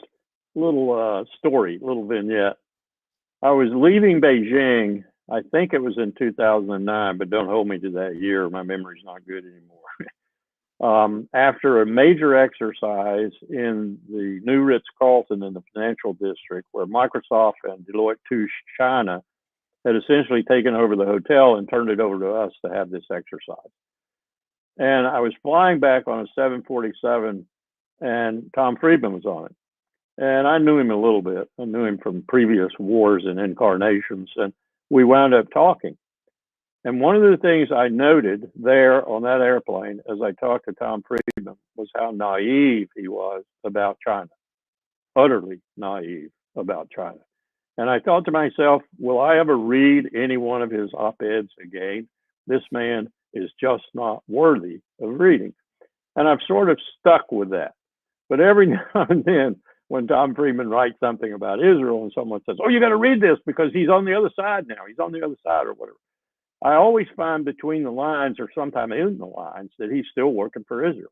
little story, little vignette. I was leaving Beijing, I think it was in 2009, but don't hold me to that year. My memory's not good anymore. After a major exercise in the new Ritz-Carlton in the financial district, where Microsoft and Deloitte Touche China had essentially taken over the hotel and turned it over to us to have this exercise. And I was flying back on a 747 and Tom Friedman was on it. And I knew him a little bit. I knew him from previous wars and incarnations, and we wound up talking. And one of the things I noted there on that airplane as I talked to Tom Friedman was how naive he was about China, utterly naive about China. And I thought to myself, will I ever read any one of his op-eds again? This man is just not worthy of reading. And I've sort of stuck with that. But every now and then, when Tom Friedman writes something about Israel and someone says, oh, you got to read this because he's on the other side now, he's on the other side or whatever, I always find between the lines or sometimes in the lines that he's still working for Israel,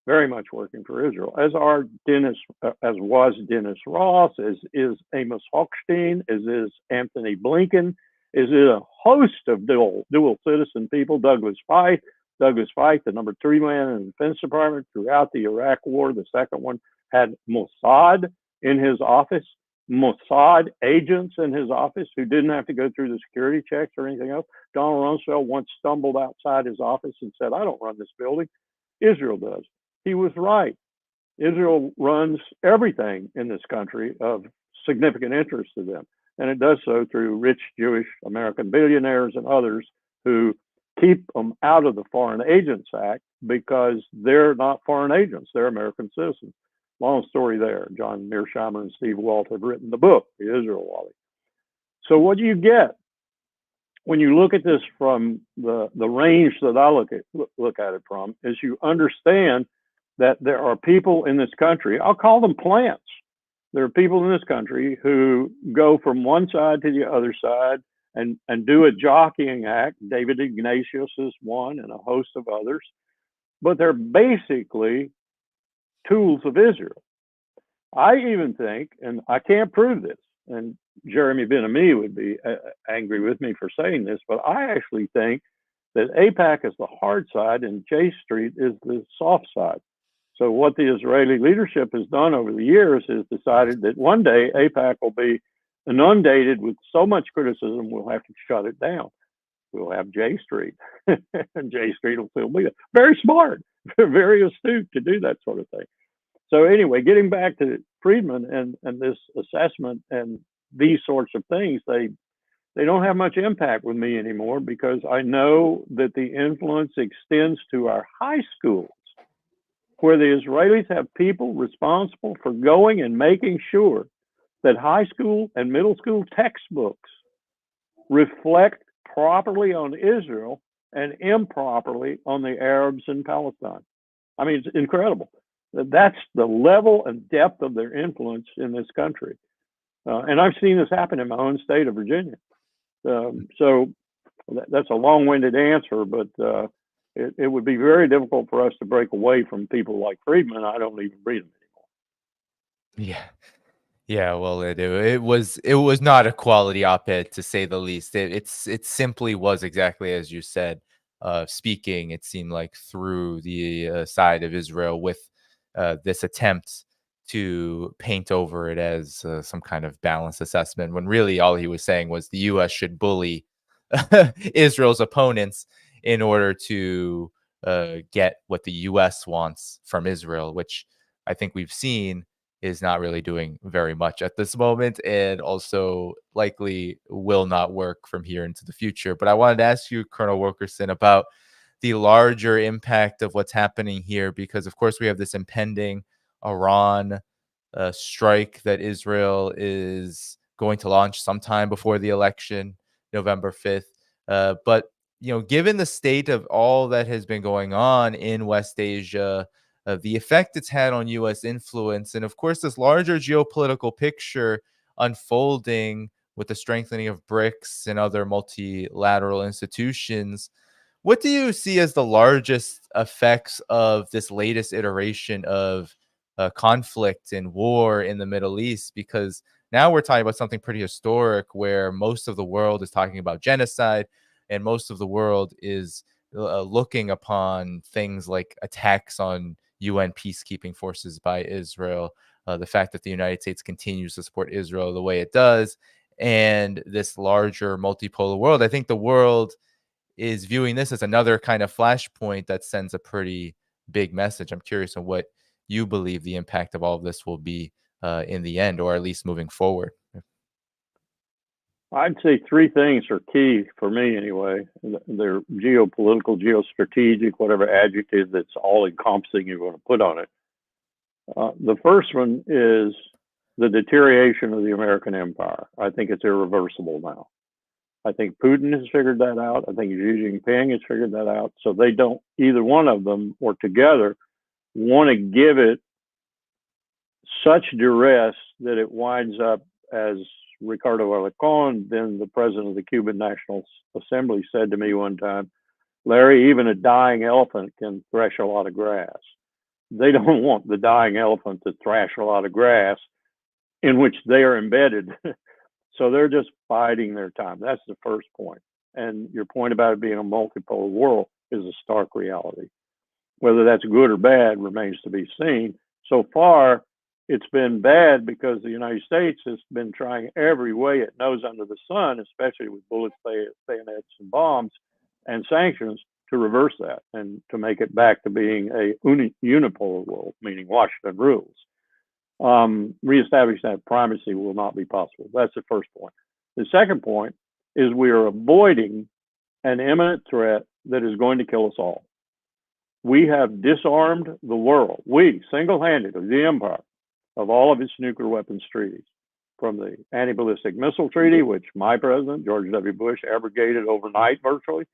very much working for Israel, as was Dennis Ross, as is Amos Hochstein, as is Anthony Blinken, as is a host of dual citizen people, Douglas Feith, the number 3 man in the Defense Department throughout the Iraq War. The second one had Mossad in his office, Mossad agents in his office who didn't have to go through the security checks or anything else. Donald Rumsfeld once stumbled outside his office and said, I don't run this building. Israel does. He was right. Israel runs everything in this country of significant interest to them. And it does so through rich Jewish American billionaires and others who keep them out of the Foreign Agents Act because they're not foreign agents, they're American citizens. Long story there. John Mearsheimer and Steve Walt have written the book, The Israel Wally. So what do you get when you look at this from the range that I look at it from is you understand that there are people in this country, I'll call them plants. There are people in this country who go from one side to the other side and do a jockeying act. David Ignatius is one and a host of others, but they're basically tools of Israel. I even think, and I can't prove this, and Jeremy Ben-Ami would be angry with me for saying this, but I actually think that AIPAC is the hard side and J Street is the soft side. So what the Israeli leadership has done over the years is decided that one day AIPAC will be inundated with so much criticism, we'll have to shut it down. We'll have J Street, and J Street will still be there. Very smart, very astute to do that sort of thing. So anyway, getting back to Friedman and this assessment and these sorts of things, they don't have much impact with me anymore because I know that the influence extends to our high schools, where the Israelis have people responsible for going and making sure that high school and middle school textbooks reflect properly on Israel and improperly on the Arabs in Palestine. I mean, it's incredible. That's the level and depth of their influence in this country. And I've seen this happen in my own state of Virginia. So that's a long-winded answer, but it would be very difficult for us to break away from people like Friedman. I don't even read them anymore.
Yeah. Yeah, well, it was not a quality op-ed to say the least. It simply was exactly as you said, speaking, it seemed like through the side of Israel with this attempt to paint over it as some kind of balanced assessment, when really all he was saying was the U.S. should bully Israel's opponents in order to get what the U.S. wants from Israel, which I think we've seen is not really doing very much at this moment and also likely will not work from here into the future. But I wanted to ask you, Colonel Wilkerson, about the larger impact of what's happening here, because of course we have this impending Iran strike that Israel is going to launch sometime before the election, November 5th. But, you know, given the state of all that has been going on in West Asia, the effect it's had on U.S. influence, and of course, this larger geopolitical picture unfolding with the strengthening of BRICS and other multilateral institutions, what do you see as the largest effects of this latest iteration of conflict and war in the Middle East? Because now we're talking about something pretty historic where most of the world is talking about genocide and most of the world is looking upon things like attacks on UN peacekeeping forces by Israel, the fact that the United States continues to support Israel the way it does, and this larger multipolar world. I think the world is viewing this as another kind of flashpoint that sends a pretty big message. I'm curious on what you believe the impact of all of this will be in the end, or at least moving forward?
I'd say three things are key for me anyway. They're geopolitical, geostrategic, whatever adjective that's all encompassing you want to put on it. The first one is the deterioration of the American empire. I think it's irreversible now. I think Putin has figured that out. I think Xi Jinping has figured that out. So they don't, either one of them or together, want to give it such duress that it winds up, as Ricardo Alarcón, then the president of the Cuban National Assembly, said to me one time, Larry, even a dying elephant can thresh a lot of grass. They don't want the dying elephant to thrash a lot of grass in which they are embedded. So they're just biding their time. That's the first point. And your point about it being a multipolar world is a stark reality. Whether that's good or bad remains to be seen. So far, it's been bad because the United States has been trying every way it knows under the sun, especially with bullets, bayonets, and bombs and sanctions, to reverse that and to make it back to being a unipolar world, meaning Washington rules. Reestablishing that primacy will not be possible. That's the first point. The second point is we are avoiding an imminent threat that is going to kill us all. We have disarmed the world, we single-handedly, the empire, of all of its nuclear weapons treaties, from the anti-ballistic missile treaty, which my president, George W. Bush, abrogated overnight virtually,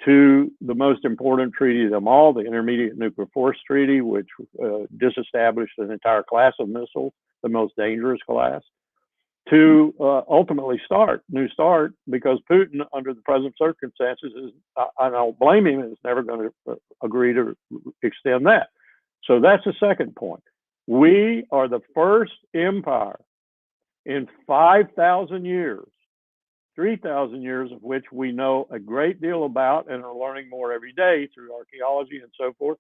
to the most important treaty of them all, the Intermediate Nuclear Force Treaty, which disestablished an entire class of missiles, the most dangerous class, to ultimately New START, because Putin, under the present circumstances, I don't blame him, is never going to agree to extend that. So that's the second point. We are the first empire in 5,000 years, 3,000 years of which we know a great deal about and are learning more every day through archaeology and so forth.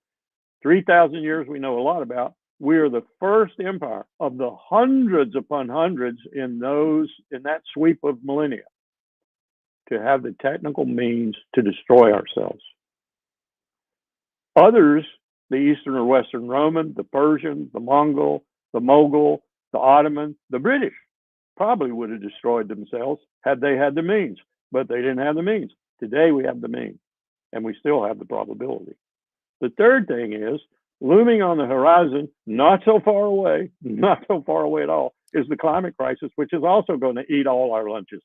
3,000 years we know a lot about. We are the first empire of the hundreds upon hundreds in that sweep of millennia to have the technical means to destroy ourselves. Others, the Eastern or Western Roman, the Persian, the Mongol, the Mughal, the Ottoman, the British, probably would have destroyed themselves had they had the means, but they didn't have the means. Today we have the means, and we still have the probability. The third thing is, looming on the horizon, not so far away at all, is the climate crisis, which is also going to eat all our lunches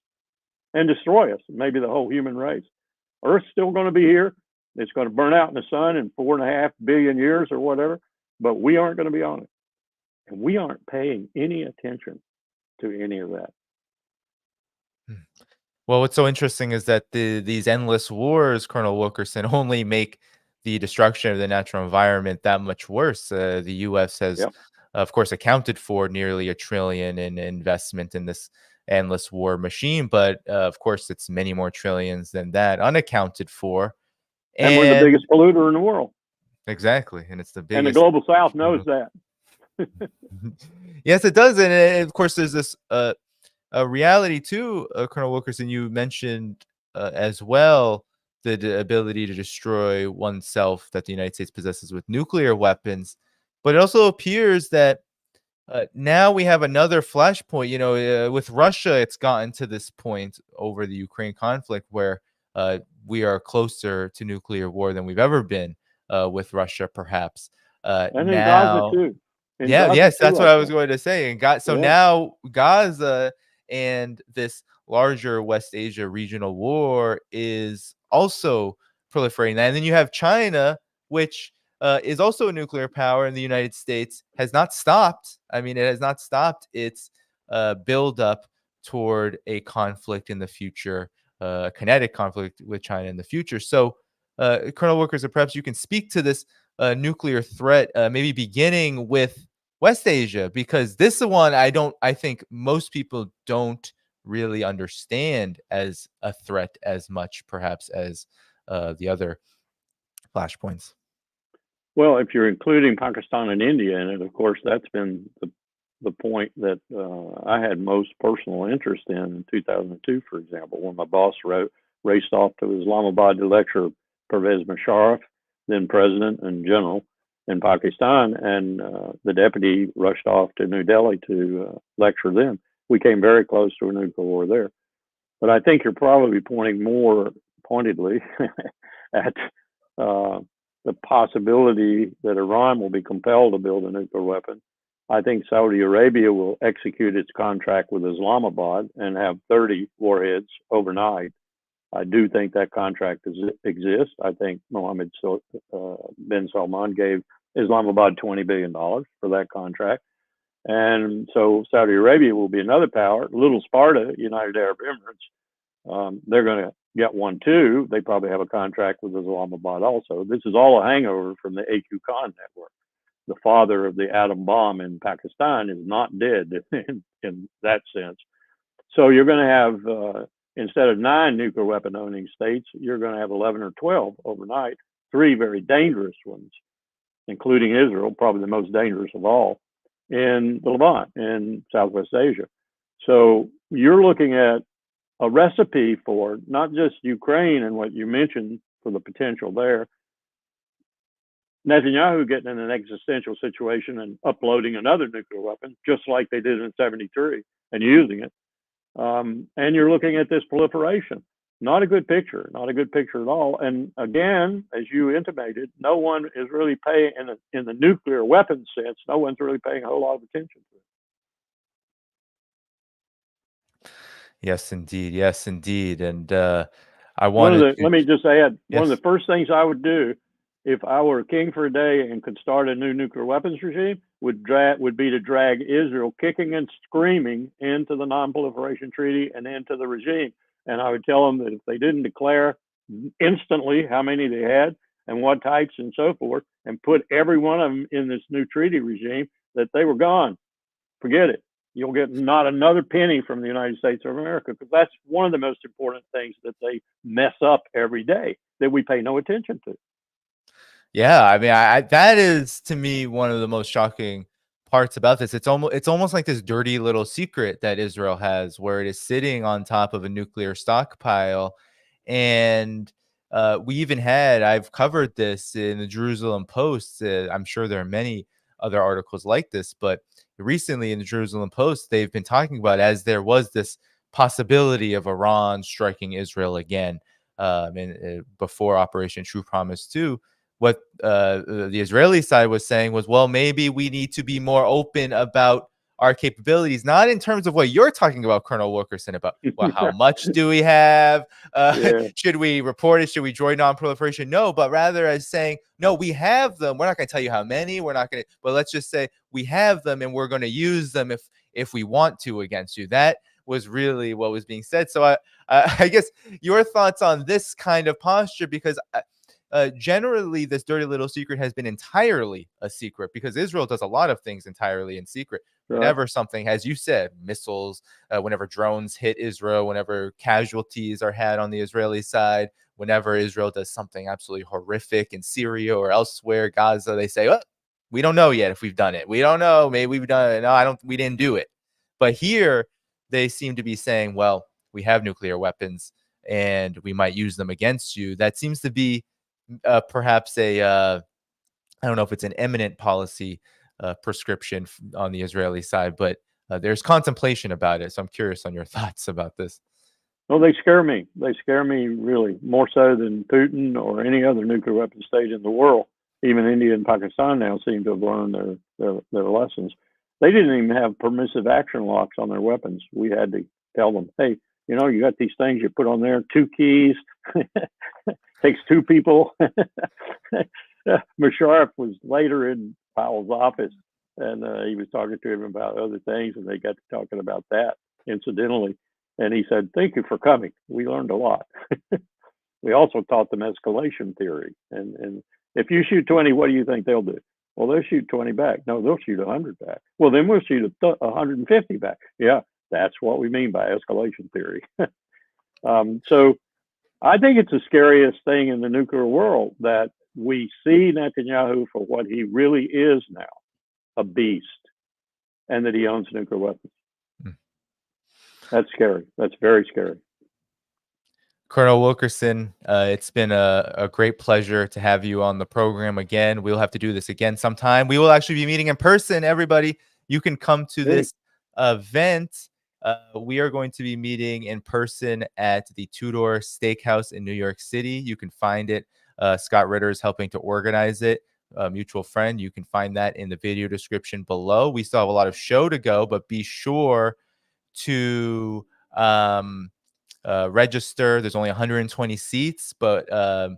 and destroy us, maybe the whole human race. Earth's still going to be here. It's going to burn out in the sun in 4.5 billion years or whatever, but we aren't going to be on it. And we aren't paying any attention to any of that.
Well, what's so interesting is that these endless wars, Colonel Wilkerson, only make the destruction of the natural environment that much worse. The U.S. has, of course, accounted for nearly $1 trillion in investment in this endless war machine, but of course, it's many more trillions than that unaccounted for.
And we're the biggest polluter in the world.
Exactly, and it's the biggest.
And the global South knows that.
Yes, it does, and of course, there's this a reality too, Colonel Wilkerson. You mentioned as well the ability to destroy oneself that the United States possesses with nuclear weapons, but it also appears that now we have another flashpoint. You know, with Russia, it's gotten to this point over the Ukraine conflict where we are closer to nuclear war than we've ever been with Russia, perhaps.
And in
now,
Gaza too.
Yes, that's what I was going to say. And now Gaza and this larger West Asia regional war is also proliferating. And then you have China, which is also a nuclear power, and the United States has not stopped. I mean, it has not stopped its build up toward a conflict in the future, a kinetic conflict with China in the future. So, Colonel Wilkerson, perhaps you can speak to this nuclear threat, maybe beginning with West Asia, because this is one I think most people don't really understand as a threat as much, perhaps, as the other flashpoints.
Well, if you're including Pakistan and India in it, of course, that's been the point that I had most personal interest in 2002, for example, when my boss raced off to Islamabad to lecture Pervez Musharraf, then president and general, in Pakistan, and the deputy rushed off to New Delhi to lecture them. We came very close to a nuclear war there. But I think you're probably pointing more pointedly at the possibility that Iran will be compelled to build a nuclear weapon. I think Saudi Arabia will execute its contract with Islamabad and have 30 warheads overnight. I do think that contract exists. I think Mohammed bin Salman gave Islamabad $20 billion for that contract. And so Saudi Arabia will be another power. Little Sparta, United Arab Emirates, they're going to get one too. They probably have a contract with Islamabad also. This is all a hangover from the AQ Khan network. The father of the atom bomb in Pakistan is not dead in that sense. So you're going to have, instead of 9 nuclear weapon owning states, you're going to have 11 or 12 overnight, 3 very dangerous ones, including Israel, probably the most dangerous of all, in the Levant, in Southwest Asia. So you're looking at a recipe for not just Ukraine and what you mentioned for the potential there, Netanyahu getting in an existential situation and uploading another nuclear weapon, just like they did in '73, and using it. And you're looking at this proliferation. Not a good picture, not a good picture at all. And again, as you intimated, no one is really paying, in the nuclear weapons sense, no one's really paying a whole lot of attention to it.
Yes, indeed. Yes, indeed. And I wanted to,
let me just add,
yes.
One of the first things I would do if I were king for a day and could start a new nuclear weapons regime would be to drag Israel kicking and screaming into the non-proliferation treaty and into the regime. And I would tell them that if they didn't declare instantly how many they had and what types and so forth, and put every one of them in this new treaty regime, that they were gone. Forget it. You'll get not another penny from the United States of America, because that's one of the most important things that they mess up every day that we pay no attention to.
Yeah, I mean, that is to me one of the most shocking parts about this. It's almost like this dirty little secret that Israel has, where it is sitting on top of a nuclear stockpile. And I've covered this in the Jerusalem Post. I'm sure there are many other articles like this, but recently in the Jerusalem Post, they've been talking about, as there was this possibility of Iran striking Israel again, before Operation True Promise 2. What the Israeli side was saying was, well, maybe we need to be more open about our capabilities, not in terms of what you're talking about, Colonel Wilkerson, about, well, how much do we have? Should we report it? Should we join non-proliferation? No, but rather as saying, no, we have them. We're not going to tell you how many. We're not going to, but let's just say we have them and we're going to use them if we want to against you. That was really what was being said. So I guess your thoughts on this kind of posture, because generally this dirty little secret has been entirely a secret, because Israel does a lot of things entirely in secret. Right. Whenever something, as you said, missiles, whenever drones hit Israel, whenever casualties are had on the Israeli side, whenever Israel does something absolutely horrific in Syria or elsewhere, Gaza, they say, oh, we don't know yet if we've done it. We don't know. Maybe we've done it. No, we didn't do it. But here they seem to be saying, well, we have nuclear weapons and we might use them against you. That seems to be perhaps I don't know if it's an imminent policy prescription on the Israeli side, but there's contemplation about it. So I'm curious on your thoughts about this.
Well, they scare me. They scare me really, more so than Putin or any other nuclear weapon state in the world. Even India and Pakistan now seem to have learned their lessons. They didn't even have permissive action locks on their weapons. We had to tell them, hey, you know, you got these things you put on there, 2 keys, takes 2 people. Musharraf was later in Powell's office, and he was talking to him about other things, and they got to talking about that incidentally. And he said, thank you for coming. We learned a lot. We also taught them escalation theory. And if you shoot 20, what do you think they'll do? Well, they'll shoot 20 back. No, they'll shoot 100 back. Well, then we'll shoot 150 back. Yeah, that's what we mean by escalation theory. So I think it's the scariest thing in the nuclear world that we see Netanyahu for what he really is now, a beast, and that he owns nuclear weapons. That's scary. That's very scary.
Colonel Wilkerson, it's been a great pleasure to have you on the program again. We'll have to do this again sometime. We will actually be meeting in person, everybody. You can come to
Hey,
this event. We are going to be meeting in person at the Tudor Steakhouse in New York City. You can find it. Scott Ritter is helping to organize it, a mutual friend. You can find that in the video description below. We still have a lot of show to go, but be sure to register. There's only 120 seats, but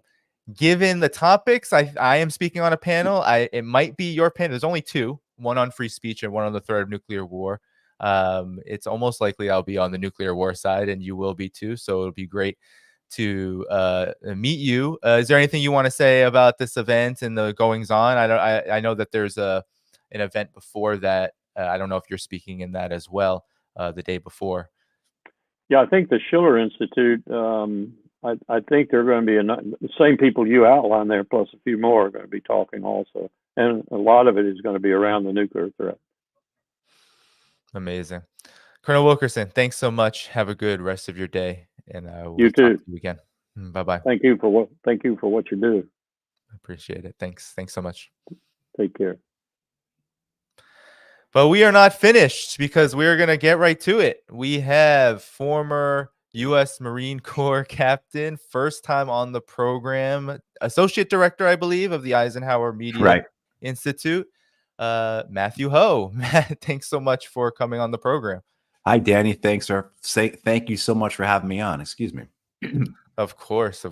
given the topics, I am speaking on a panel. It might be your panel. There's only two, one on free speech and one on the threat of nuclear war. It's almost likely I'll be on the nuclear war side, and you will be too. So it'll be great to meet you. Is there anything you want to say about this event and the goings on? I know that there's an event before that. I don't know if you're speaking in that as well the day before.
yeah, I think the Schiller Institute. I think they're going to be the same people you outlined there, plus a few more are going to be talking also, and a lot of it is going to be around the nuclear threat.
Amazing. Colonel Wilkerson, thanks so much. Have a good rest of your day, and I will
You
talk
too.
to you again. Bye-bye.
Thank you for what you do.
Appreciate it. Thanks so much.
Take care.
But we are not finished, because we are going to get right to it. We have former U.S. Marine Corps captain, first time on the program, associate director, I believe, of the Eisenhower Media Institute, Matthew Ho. Matt, thanks so much for coming on the program.
Hi, Danny. Thanks, sir. Thank you so much for having me on. Excuse me.
Of course.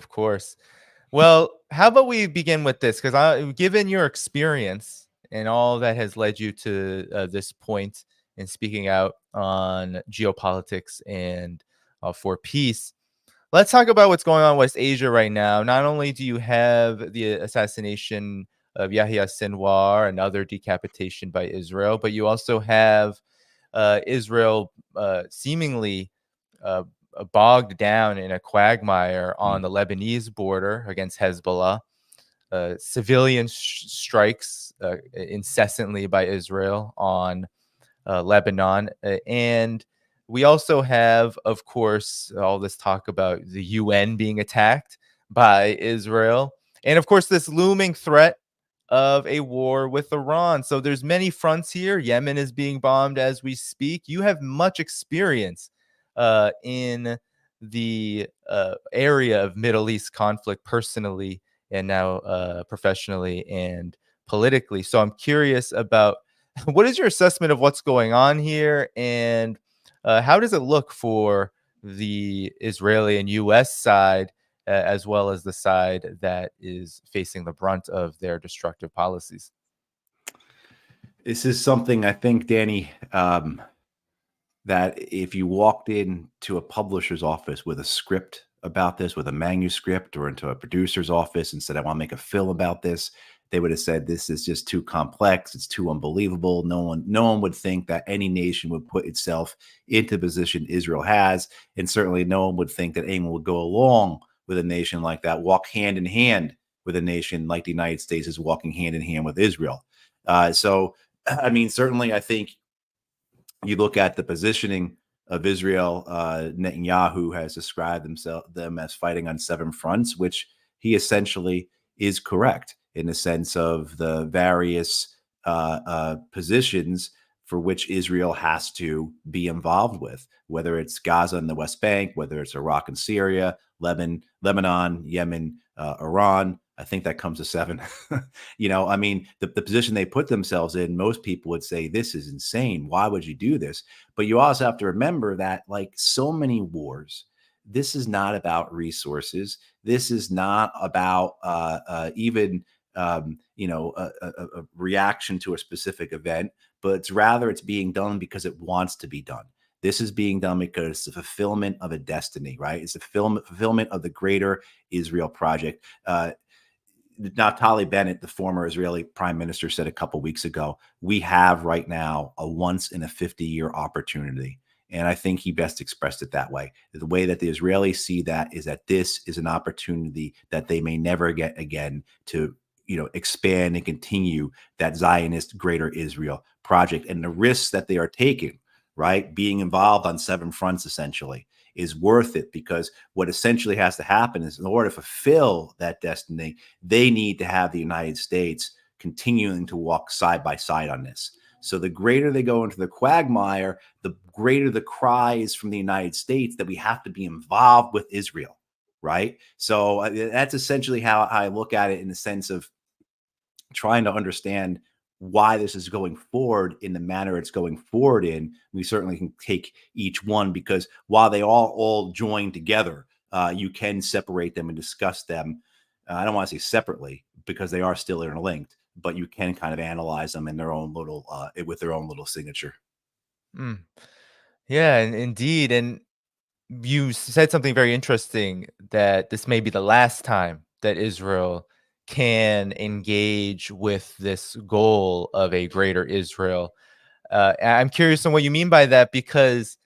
Well, how about we begin with this? Because given your experience and all that has led you to this point in speaking out on geopolitics and for peace, let's talk about what's going on in West Asia right now. Not only do you have the assassination of Yahya Sinwar and other decapitation by Israel, but you also have Israel seemingly bogged down in a quagmire on the Lebanese border against Hezbollah, civilian strikes incessantly by Israel on Lebanon, and we also have, of course, all this talk about the UN being attacked by Israel, and of course this looming threat of a war with Iran. So there's many fronts here. Yemen is being bombed as we speak. You have much experience in the area of Middle East conflict personally, and now professionally and politically. So I'm curious about what is your assessment of what's going on here, and how does it look for the Israeli and U.S. side, as well as the side that is facing the brunt of their destructive policies?
This is something I think, Danny, that if you walked into a publisher's office with a script about this, with a manuscript, or into a producer's office and said, I want to make a film about this, they would have said, this is just too complex. It's too unbelievable. No one would think that any nation would put itself into the position Israel has. And certainly no one would think that anyone would go along with a nation like that, walk hand in hand with a nation like the United States is walking hand in hand with Israel. So, I mean, certainly I think you look at the positioning of Israel. Netanyahu has described them as fighting on 7 fronts, which he essentially is correct in the sense of the various positions for which Israel has to be involved with, whether it's Gaza and the West Bank, whether it's Iraq and Syria, Lebanon, Yemen, Iran. I think that comes to 7. I mean, the position they put themselves in, most people would say, this is insane. Why would you do this? But you also have to remember that, like so many wars, this is not about resources. This is not about even a reaction to a specific event, but it's being done because it wants to be done. This is being done because it's the fulfillment of a destiny, right? It's the fulfillment of the greater Israel project. Naftali Bennett, the former Israeli prime minister, said a couple of weeks ago, we have right now a once in a 50-year opportunity. And I think he best expressed it that way. The way that the Israelis see that is that this is an opportunity that they may never get again to, expand and continue that Zionist greater Israel project, and the risks that they are taking, right? Being involved on 7 fronts, essentially, is worth it, because what essentially has to happen is, in order to fulfill that destiny, they need to have the United States continuing to walk side by side on this. So the greater they go into the quagmire, the greater the cries from the United States that we have to be involved with Israel, right? So that's essentially how I look at it, in the sense of trying to understand why this is going forward in the manner it's going forward in. We certainly can take each one, because while they all join together, you can separate them and discuss them. I don't want to say separately, because they are still interlinked, but you can kind of analyze them in their own little, with their own little signature.
Mm. Yeah, and indeed. And you said something very interesting, that this may be the last time that Israel can engage with this goal of a greater Israel. I'm curious on what you mean by that, because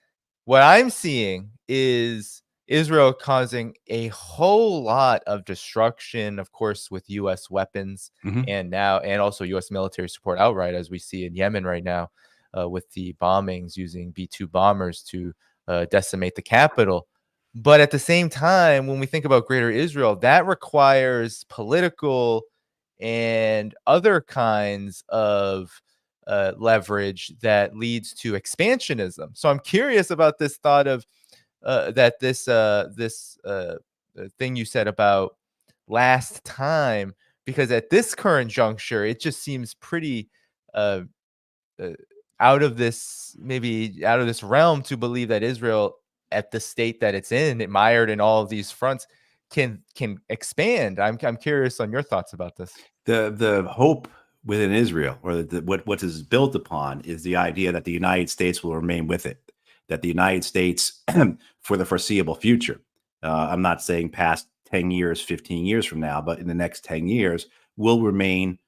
what I'm seeing is Israel causing a whole lot of destruction, of course, with U.S. weapons,
Mhm.
and also U.S. military support outright, as we see in Yemen right now, with the bombings using B2 bombers to decimate the capital. But at the same time, when we think about Greater Israel, that requires political and other kinds of leverage that leads to expansionism. So I'm curious about this thought of that this thing you said about last time, because at this current juncture, it just seems pretty uh, uh, out of this, maybe out of this realm, to believe that Israel, at the state that it's in, it mired in all of these fronts, can expand. I'm curious on your thoughts about this.
The hope within Israel, or what is built upon, is the idea that the United States will remain with it, that the United States for the foreseeable future, I'm not saying past 10 years, 15 years from now, but in the next 10 years, will remain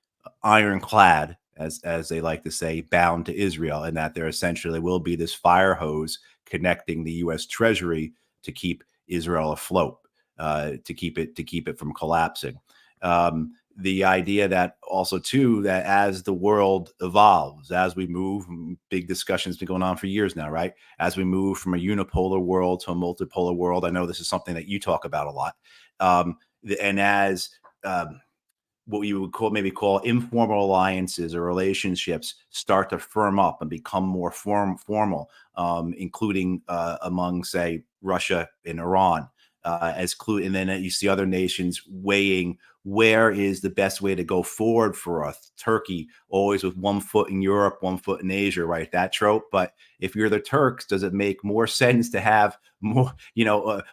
ironclad, as they like to say, bound to Israel, and that there essentially will be this fire hose connecting the U.S. Treasury to keep Israel afloat, to keep it from collapsing. The idea that also too, that as the world evolves, as we move, big discussions been going on for years now, right? As we move from a unipolar world to a multipolar world, I know this is something that you talk about a lot. And as what you would call informal alliances or relationships start to firm up and become more formal, including among, say, Russia and Iran, and then you see other nations weighing where is the best way to go forward for us. Turkey, always with one foot in Europe, one foot in Asia, right? That trope. But if you're the Turks, does it make more sense to have more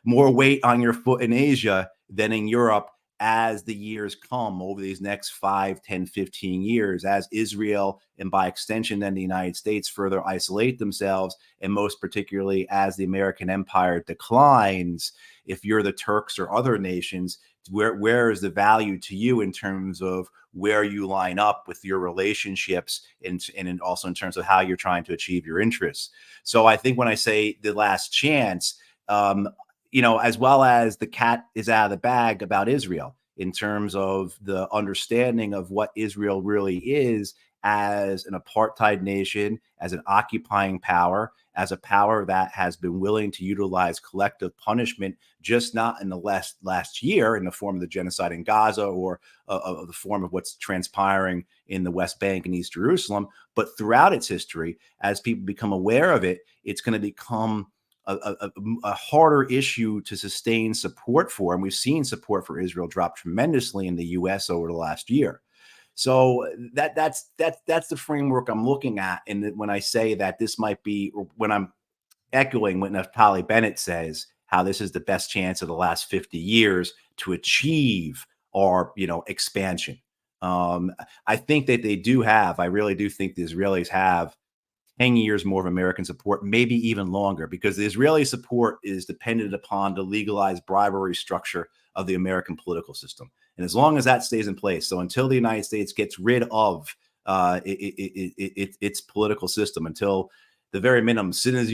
weight on your foot in Asia than in Europe, as the years come over these next 5, 10, 15 years, as Israel, and by extension then the United States, further isolate themselves, and most particularly as the American empire declines? If you're the Turks or other nations, where is the value to you in terms of where you line up with your relationships, and also in terms of how you're trying to achieve your interests? So I think when I say the last chance, as well as the cat is out of the bag about Israel, in terms of the understanding of what Israel really is as an apartheid nation, as an occupying power, as a power that has been willing to utilize collective punishment, just not in the last year in the form of the genocide in Gaza, or of the form of what's transpiring in the West Bank and East Jerusalem, but throughout its history. As people become aware of it, it's going to become a harder issue to sustain support for. And we've seen support for Israel drop tremendously in the U.S. over the last year. So that's the framework I'm looking at. And when I say that this might be, when I'm echoing what Naftali Bennett says, how this is the best chance of the last 50 years to achieve our, expansion. I think that I really do think the Israelis have 10 years more of American support, maybe even longer, because the Israeli support is dependent upon the legalized bribery structure of the American political system. And as long as that stays in place, so until the United States gets rid of its political system, until the very minimum Citizens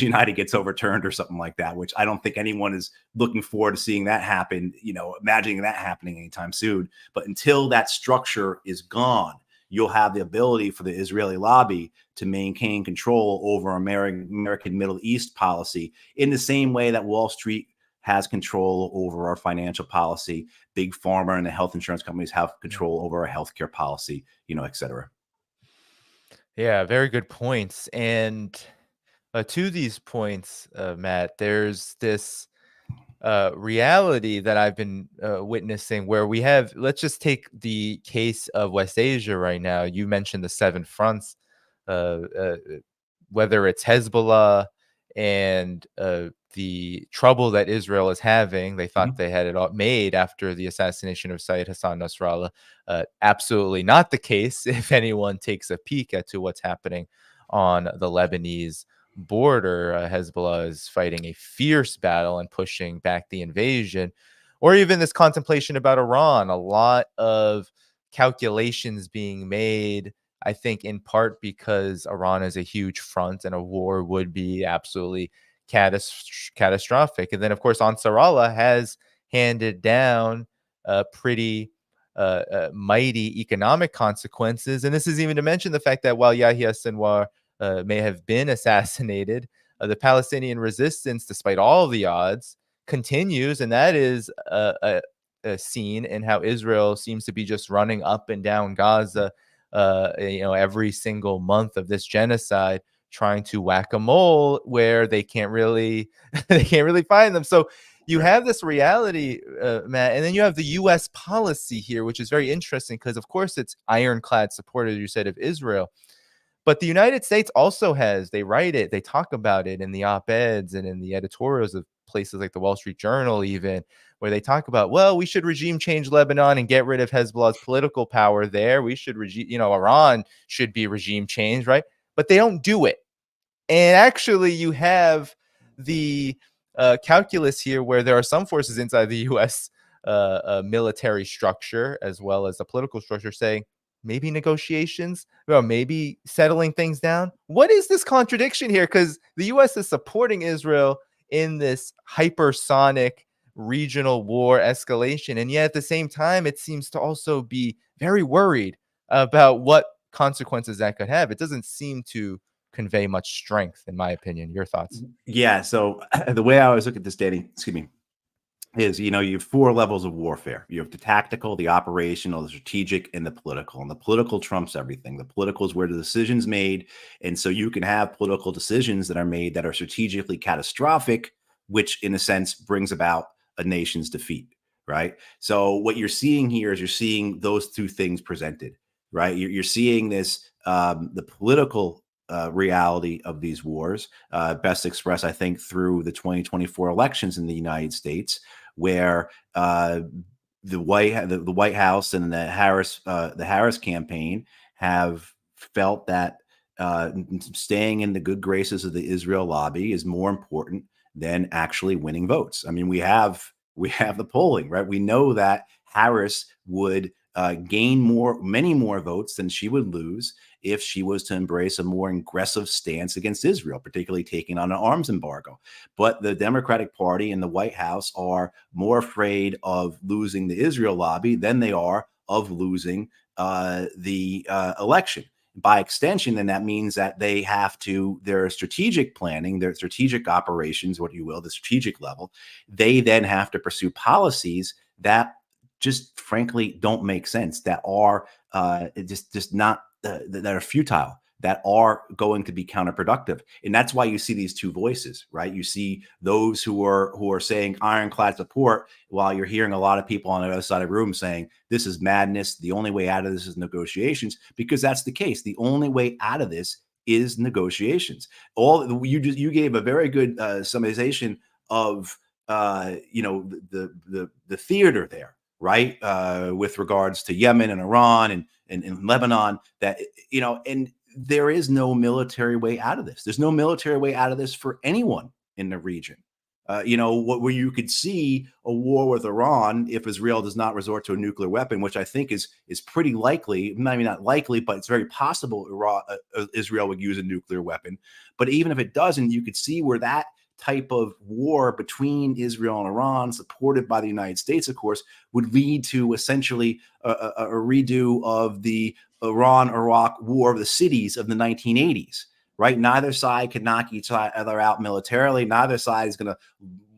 United gets overturned or something like that, which I don't think anyone is looking forward to seeing that happen, imagining that happening anytime soon. But until that structure is gone, you'll have the ability for the Israeli lobby to maintain control over American Middle East policy in the same way that Wall Street has control over our financial policy. Big Pharma and the health insurance companies have control over our healthcare policy, et cetera.
Yeah, very good points. And to these points, Matt, there's this reality that I've been witnessing where we have, let's just take the case of West Asia right now. You mentioned the 7 fronts, uh, uh, whether it's Hezbollah and the trouble that Israel is having. They thought they had it all made after the assassination of Sayyid Hassan Nasrallah. Absolutely not the case if anyone takes a peek at to what's happening on the Lebanese border. Hezbollah is fighting a fierce battle and pushing back the invasion, or even this contemplation about Iran. A lot of calculations being made, I think, in part because Iran is a huge front and a war would be absolutely catastrophic. And then, of course, Ansarallah has handed down pretty mighty economic consequences. And this is even to mention the fact that while Yahya Sinwar may have been assassinated, the Palestinian resistance, despite all the odds, continues. And that is a scene in how Israel seems to be just running up and down Gaza, every single month of this genocide, trying to whack-a-mole where they can't really find them. So you have this reality, Matt, and then you have the U.S. policy here, which is very interesting because, of course, it's ironclad support, as you said, of Israel. But the United States also has, they write it, they talk about it in the op-eds and in the editorials of places like the Wall Street Journal, even, where they talk about, well, we should regime change Lebanon and get rid of Hezbollah's political power there. We should, Iran should be regime changed, right? But they don't do it. And actually, you have the calculus here where there are some forces inside the U.S. Military structure as well as the political structure saying, maybe negotiations, or maybe settling things down. What is this contradiction here? Because the U.S. is supporting Israel in this hypersonic regional war escalation. And yet at the same time, it seems to also be very worried about what consequences that could have. It doesn't seem to convey much strength, in my opinion. Your thoughts?
Yeah. So the way I always look at this, Danny, excuse me, is, you have 4 levels of warfare. You have the tactical, the operational, the strategic, and the political. And the political trumps everything. The political is where the decision's made. And so you can have political decisions that are made that are strategically catastrophic, which in a sense brings about a nation's defeat, right? So what you're seeing here is you're seeing those 2 things presented, right? You're seeing this, the political reality of these wars, best expressed, I think, through the 2024 elections in the United States, where the White House and the Harris campaign have felt that staying in the good graces of the Israel lobby is more important than actually winning votes. I mean, we have the polling, right? We know that Harris would gain many more votes than she would lose if she was to embrace a more aggressive stance against Israel, particularly taking on an arms embargo. But the Democratic Party and the White House are more afraid of losing the Israel lobby than they are of losing the election. By extension, then that means that they have to, their strategic planning, their strategic operations, what you will, the strategic level, they then have to pursue policies that just frankly don't make sense, that are just not that are futile, that are going to be counterproductive. And that's why you see these 2 voices, right? You see those who are saying ironclad support, while you're hearing a lot of people on the other side of the room saying this is madness. The only way out of this is negotiations, because that's the case. The only way out of this is negotiations. You gave a very good summarization of the theater there, right? With regards to Yemen and Iran and Lebanon, that, and there is no military way out of this. There's no military way out of this for anyone in the region. Where you could see a war with Iran if Israel does not resort to a nuclear weapon, which I think is pretty likely. Maybe not likely, but it's very possible Israel would use a nuclear weapon. But even if it doesn't, you could see where that type of war between Israel and Iran, supported by the United States, of course, would lead to essentially a redo of the Iran-Iraq War of the Cities of the 1980s, right? Neither side could knock each other out militarily. Neither side is going to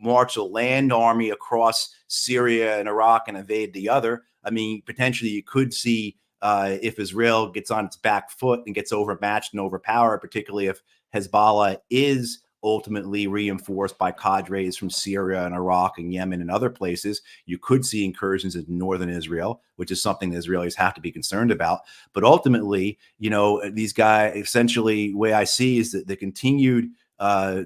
march a land army across Syria and Iraq and invade the other. I mean, potentially you could see if Israel gets on its back foot and gets overmatched and overpowered, particularly if Hezbollah is ultimately reinforced by cadres from Syria and Iraq and Yemen and other places, you could see incursions in northern Israel, which is something the Israelis have to be concerned about. But ultimately, you know, these guys, essentially, the way I see is that the continued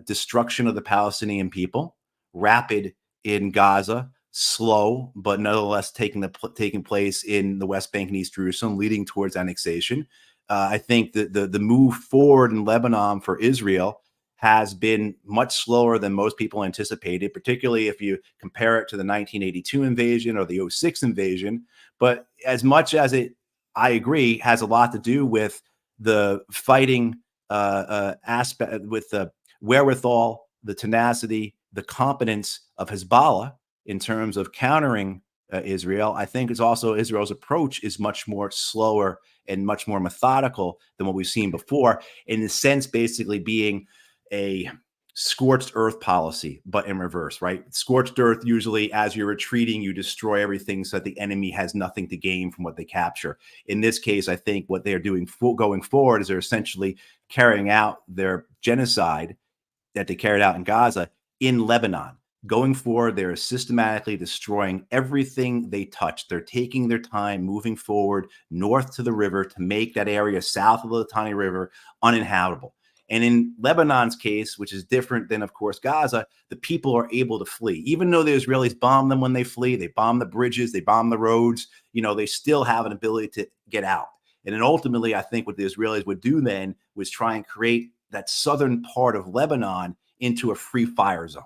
destruction of the Palestinian people, rapid in Gaza, slow, but nonetheless taking place in the West Bank and East Jerusalem, leading towards annexation. I think that the move forward in Lebanon for Israel has been much slower than most people anticipated, particularly if you compare it to the 1982 invasion or the 06 invasion. But as much as it, I agree, has a lot to do with the fighting aspect, with the wherewithal, the tenacity, the competence of Hezbollah in terms of countering Israel, I think it's also Israel's approach is much more slower and much more methodical than what we've seen before, in the sense basically being a scorched earth policy, but in reverse, right? Scorched earth, usually as you're retreating, you destroy everything so that the enemy has nothing to gain from what they capture. In this case, I think what they're doing going forward is they're essentially carrying out their genocide that they carried out in Gaza in Lebanon. Going forward, they're systematically destroying everything they touch. They're taking their time moving forward north to the river to make that area south of the Litani River uninhabitable. And in Lebanon's case, which is different than, of course, Gaza, the people are able to flee. Even though the Israelis bomb them when they flee, they bomb the bridges, they bomb the roads, you know, they still have an ability to get out. And then ultimately, I think what the Israelis would do then was try and create that southern part of Lebanon into a free fire zone,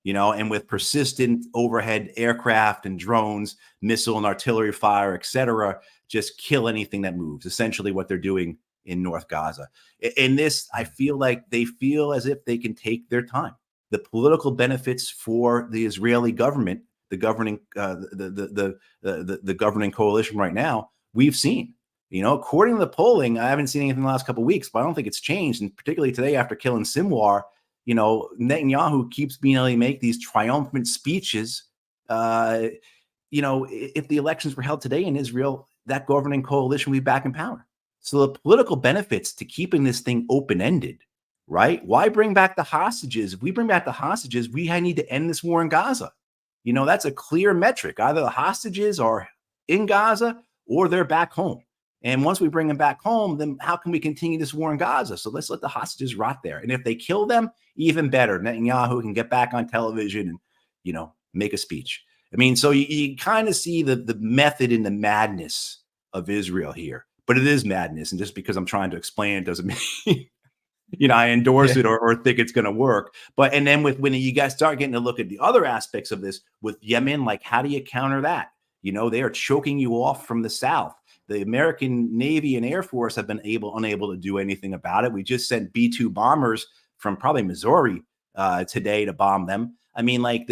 you know, and with persistent overhead aircraft and drones, missile and artillery fire, et cetera, just kill anything that moves. Essentially what they're doing in North Gaza. In this, I feel like they feel as if they can take their time. The political benefits for the Israeli government, the governing the governing coalition right now, we've seen. You know, according to the polling, I haven't seen anything in the last couple of weeks, but I don't think it's changed. And particularly today, after killing Sinwar, you know, Netanyahu keeps being able to make these triumphant speeches. You know, if the elections were held today in Israel, that governing coalition would be back in power. So the political benefits to keeping this thing open-ended, right? Why bring back the hostages? If we bring back the hostages, we need to end this war in Gaza. You know, that's a clear metric. Either the hostages are in Gaza or they're back home. And once we bring them back home, then how can we continue this war in Gaza? So let's let the hostages rot there. And if they kill them, even better. Netanyahu can get back on television and, you know, make a speech. I mean, so you kind of see the method and the madness of Israel here. But it is madness. And just because I'm trying to explain it doesn't mean, you know, I endorse it or think it's going to work. But and then when you guys start getting to look at the other aspects of this with Yemen, like how do you counter that? You know, they are choking you off from the south. The American Navy and Air Force have been unable to do anything about it. We just sent B2 bombers from probably Missouri today to bomb them. I mean, like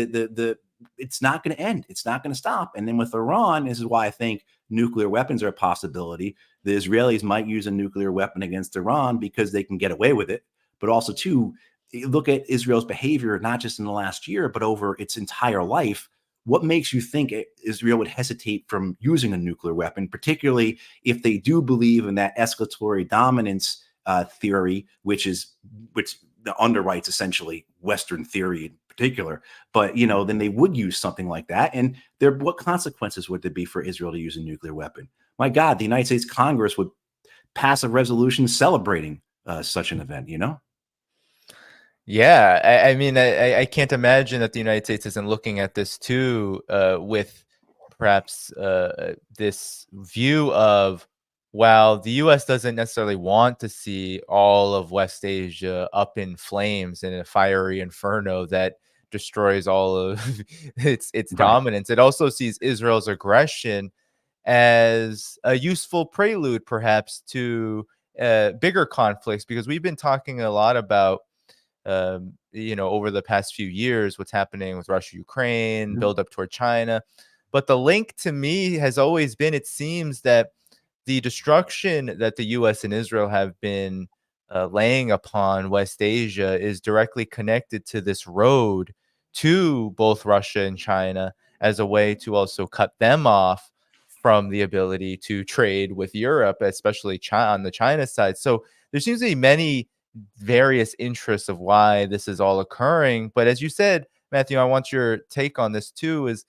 it's not going to end. It's not going to stop. And then with Iran, this is why I think nuclear weapons are a possibility. The Israelis might use a nuclear weapon against Iran because they can get away with it. But also, too, look at Israel's behavior, not just in the last year, but over its entire life. What makes you think Israel would hesitate from using a nuclear weapon, particularly if they do believe in that escalatory dominance theory, which underwrites essentially Western theory in particular? But, you know, then they would use something like that. And what consequences would there be for Israel to use a nuclear weapon? My God, the United States Congress would pass a resolution celebrating such an event, you know?
Yeah, I mean, I can't imagine that the United States isn't looking at this too with perhaps this view of, while the U.S. doesn't necessarily want to see all of West Asia up in flames in a fiery inferno that destroys all of its dominance, it also sees Israel's aggression as a useful prelude, perhaps, to bigger conflicts, because we've been talking a lot about over the past few years, what's happening with Russia, Ukraine, build up toward China. But the link to me has always been, it seems that the destruction that the US and Israel have been laying upon West Asia is directly connected to this road to both Russia and China as a way to also cut them off from the ability to trade with Europe, especially on the China side. So there seems to be many various interests of why this is all occurring. But as you said, Matthew, I want your take on this too, is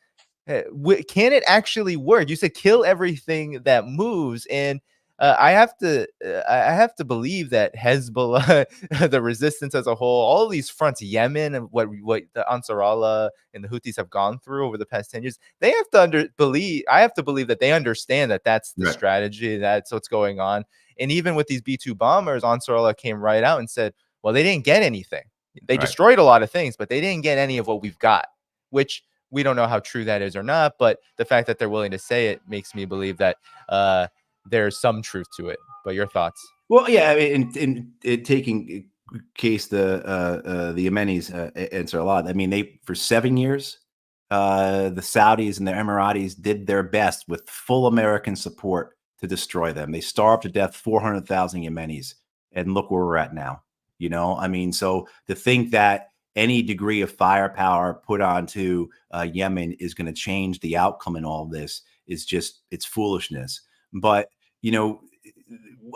can it actually work? You said kill everything that moves, and I have to believe that Hezbollah, the resistance as a whole, all these fronts, Yemen, and what the Ansarallah and the Houthis have gone through over the past 10 years, they have to I have to believe that they understand that that's the strategy, that's what's going on. And even with these B2 bombers, Ansarallah came right out and said, well, they didn't get anything. They destroyed a lot of things, but they didn't get any of what we've got, which we don't know how true that is or not. But the fact that they're willing to say it makes me believe that there's some truth to it. But your thoughts?
Well, yeah, I mean, in taking case the Yemenis answer a lot. I mean, they for 7 years, the Saudis and the Emiratis did their best with full American support to destroy them. They starved to death 400,000 Yemenis, and look where we're at now. I mean, so to think that any degree of firepower put onto Yemen is going to change the outcome in all of this is just, it's foolishness. But,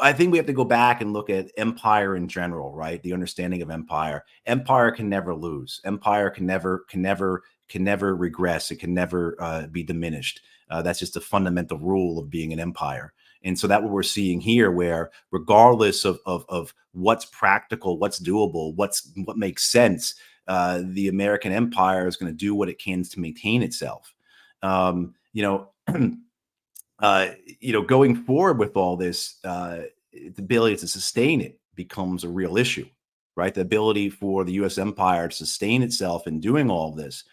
I think we have to go back and look at empire in general, right? The understanding of empire. Empire can never lose. Empire can never regress. It can never be diminished. That's just a fundamental rule of being an empire. And so that's what we're seeing here, where regardless of what's practical, what's doable, what makes sense, the American empire is going to do what it can to maintain itself. Going forward with all this, the ability to sustain it becomes a real issue, right? The ability for the U.S. empire to sustain itself in doing all of this.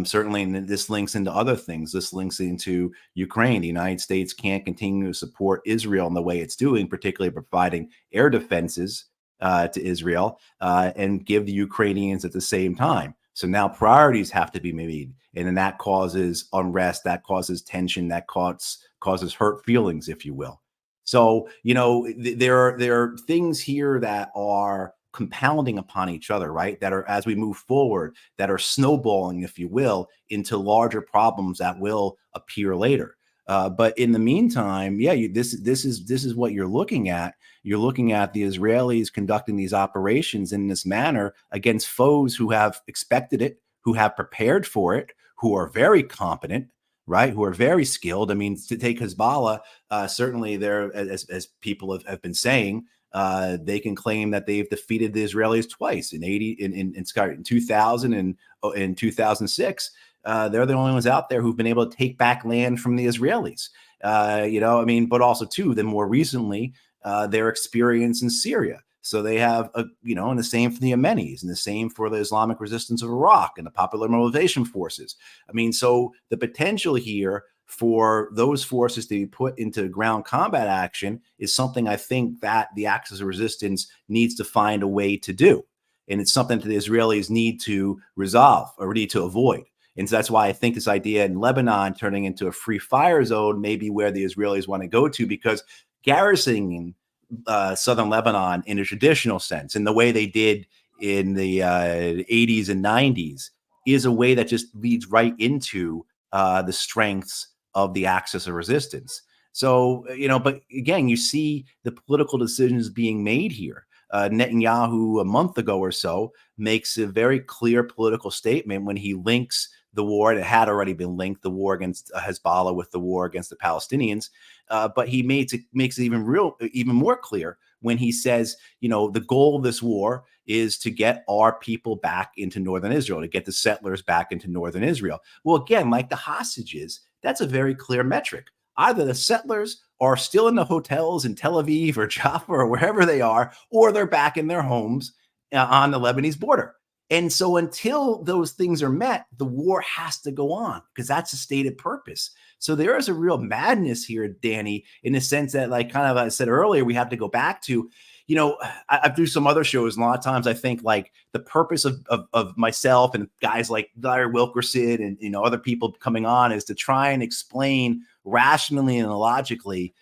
Certainly, and this links into other things. This links into Ukraine. The United States can't continue to support Israel in the way it's doing, particularly providing air defenses to Israel and give the Ukrainians at the same time. So now priorities have to be made, and then that causes unrest, that causes tension, that causes hurt feelings, if you will. So there are things here that are compounding upon each other, right? That are, as we move forward, that are snowballing, if you will, into larger problems that will appear later. But in the meantime, this is what you're looking at. You're looking at the Israelis conducting these operations in this manner against foes who have expected it, who have prepared for it, who are very competent, right? Who are very skilled. I mean, to take Hezbollah, certainly they're, as people have been saying, they can claim that they've defeated the Israelis twice in 2000 and in 2006. They're the only ones out there who've been able to take back land from the Israelis. But also too, then more recently, their experience in Syria. So they have, and the same for the Yemenis, and the same for the Islamic resistance of Iraq and the Popular Mobilization Forces. I mean, so the potential here for those forces to be put into ground combat action is something I think that the axis of resistance needs to find a way to do. And it's something that the Israelis need to resolve or need to avoid. And so that's why I think this idea in Lebanon turning into a free fire zone may be where the Israelis want to go to, because garrisoning southern Lebanon in a traditional sense, in the way they did in the 80s and 90s, is a way that just leads right into the strengths of the axis of resistance. So, but again, you see the political decisions being made here. Netanyahu, a month ago or so, makes a very clear political statement when he links the war, and it had already been linked, the war against Hezbollah with the war against the Palestinians. But he makes it even more clear when he says, the goal of this war is to get our people back into northern Israel, to get the settlers back into northern Israel. Well, again, like the hostages, that's a very clear metric. Either the settlers are still in the hotels in Tel Aviv or Jaffa or wherever they are, or they're back in their homes on the Lebanese border. And so until those things are met, the war has to go on, because that's a stated purpose. So there is a real madness here, Danny, in the sense that, like kind of I said earlier, we have to go back to, you know, I do some other shows, and a lot of times I think like the purpose of myself and guys like Larry Wilkerson and, you know, other people coming on is to try and explain rationally and logically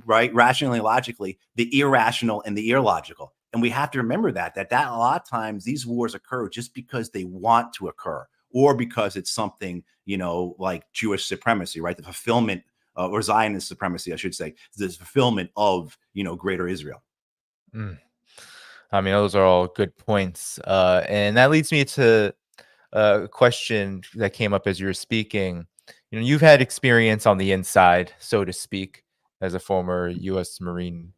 rationally and logically the irrational and the illogical. And we have to remember that a lot of times these wars occur just because they want to occur, or because it's something, you know, like Jewish supremacy, right? The fulfillment or Zionist supremacy, I should say, the fulfillment of, you know, greater Israel.
Mm. I mean, those are all good points. And that leads me to a question that came up as you were speaking. You know, you've had experience on the inside, so to speak, as a former U.S. Marine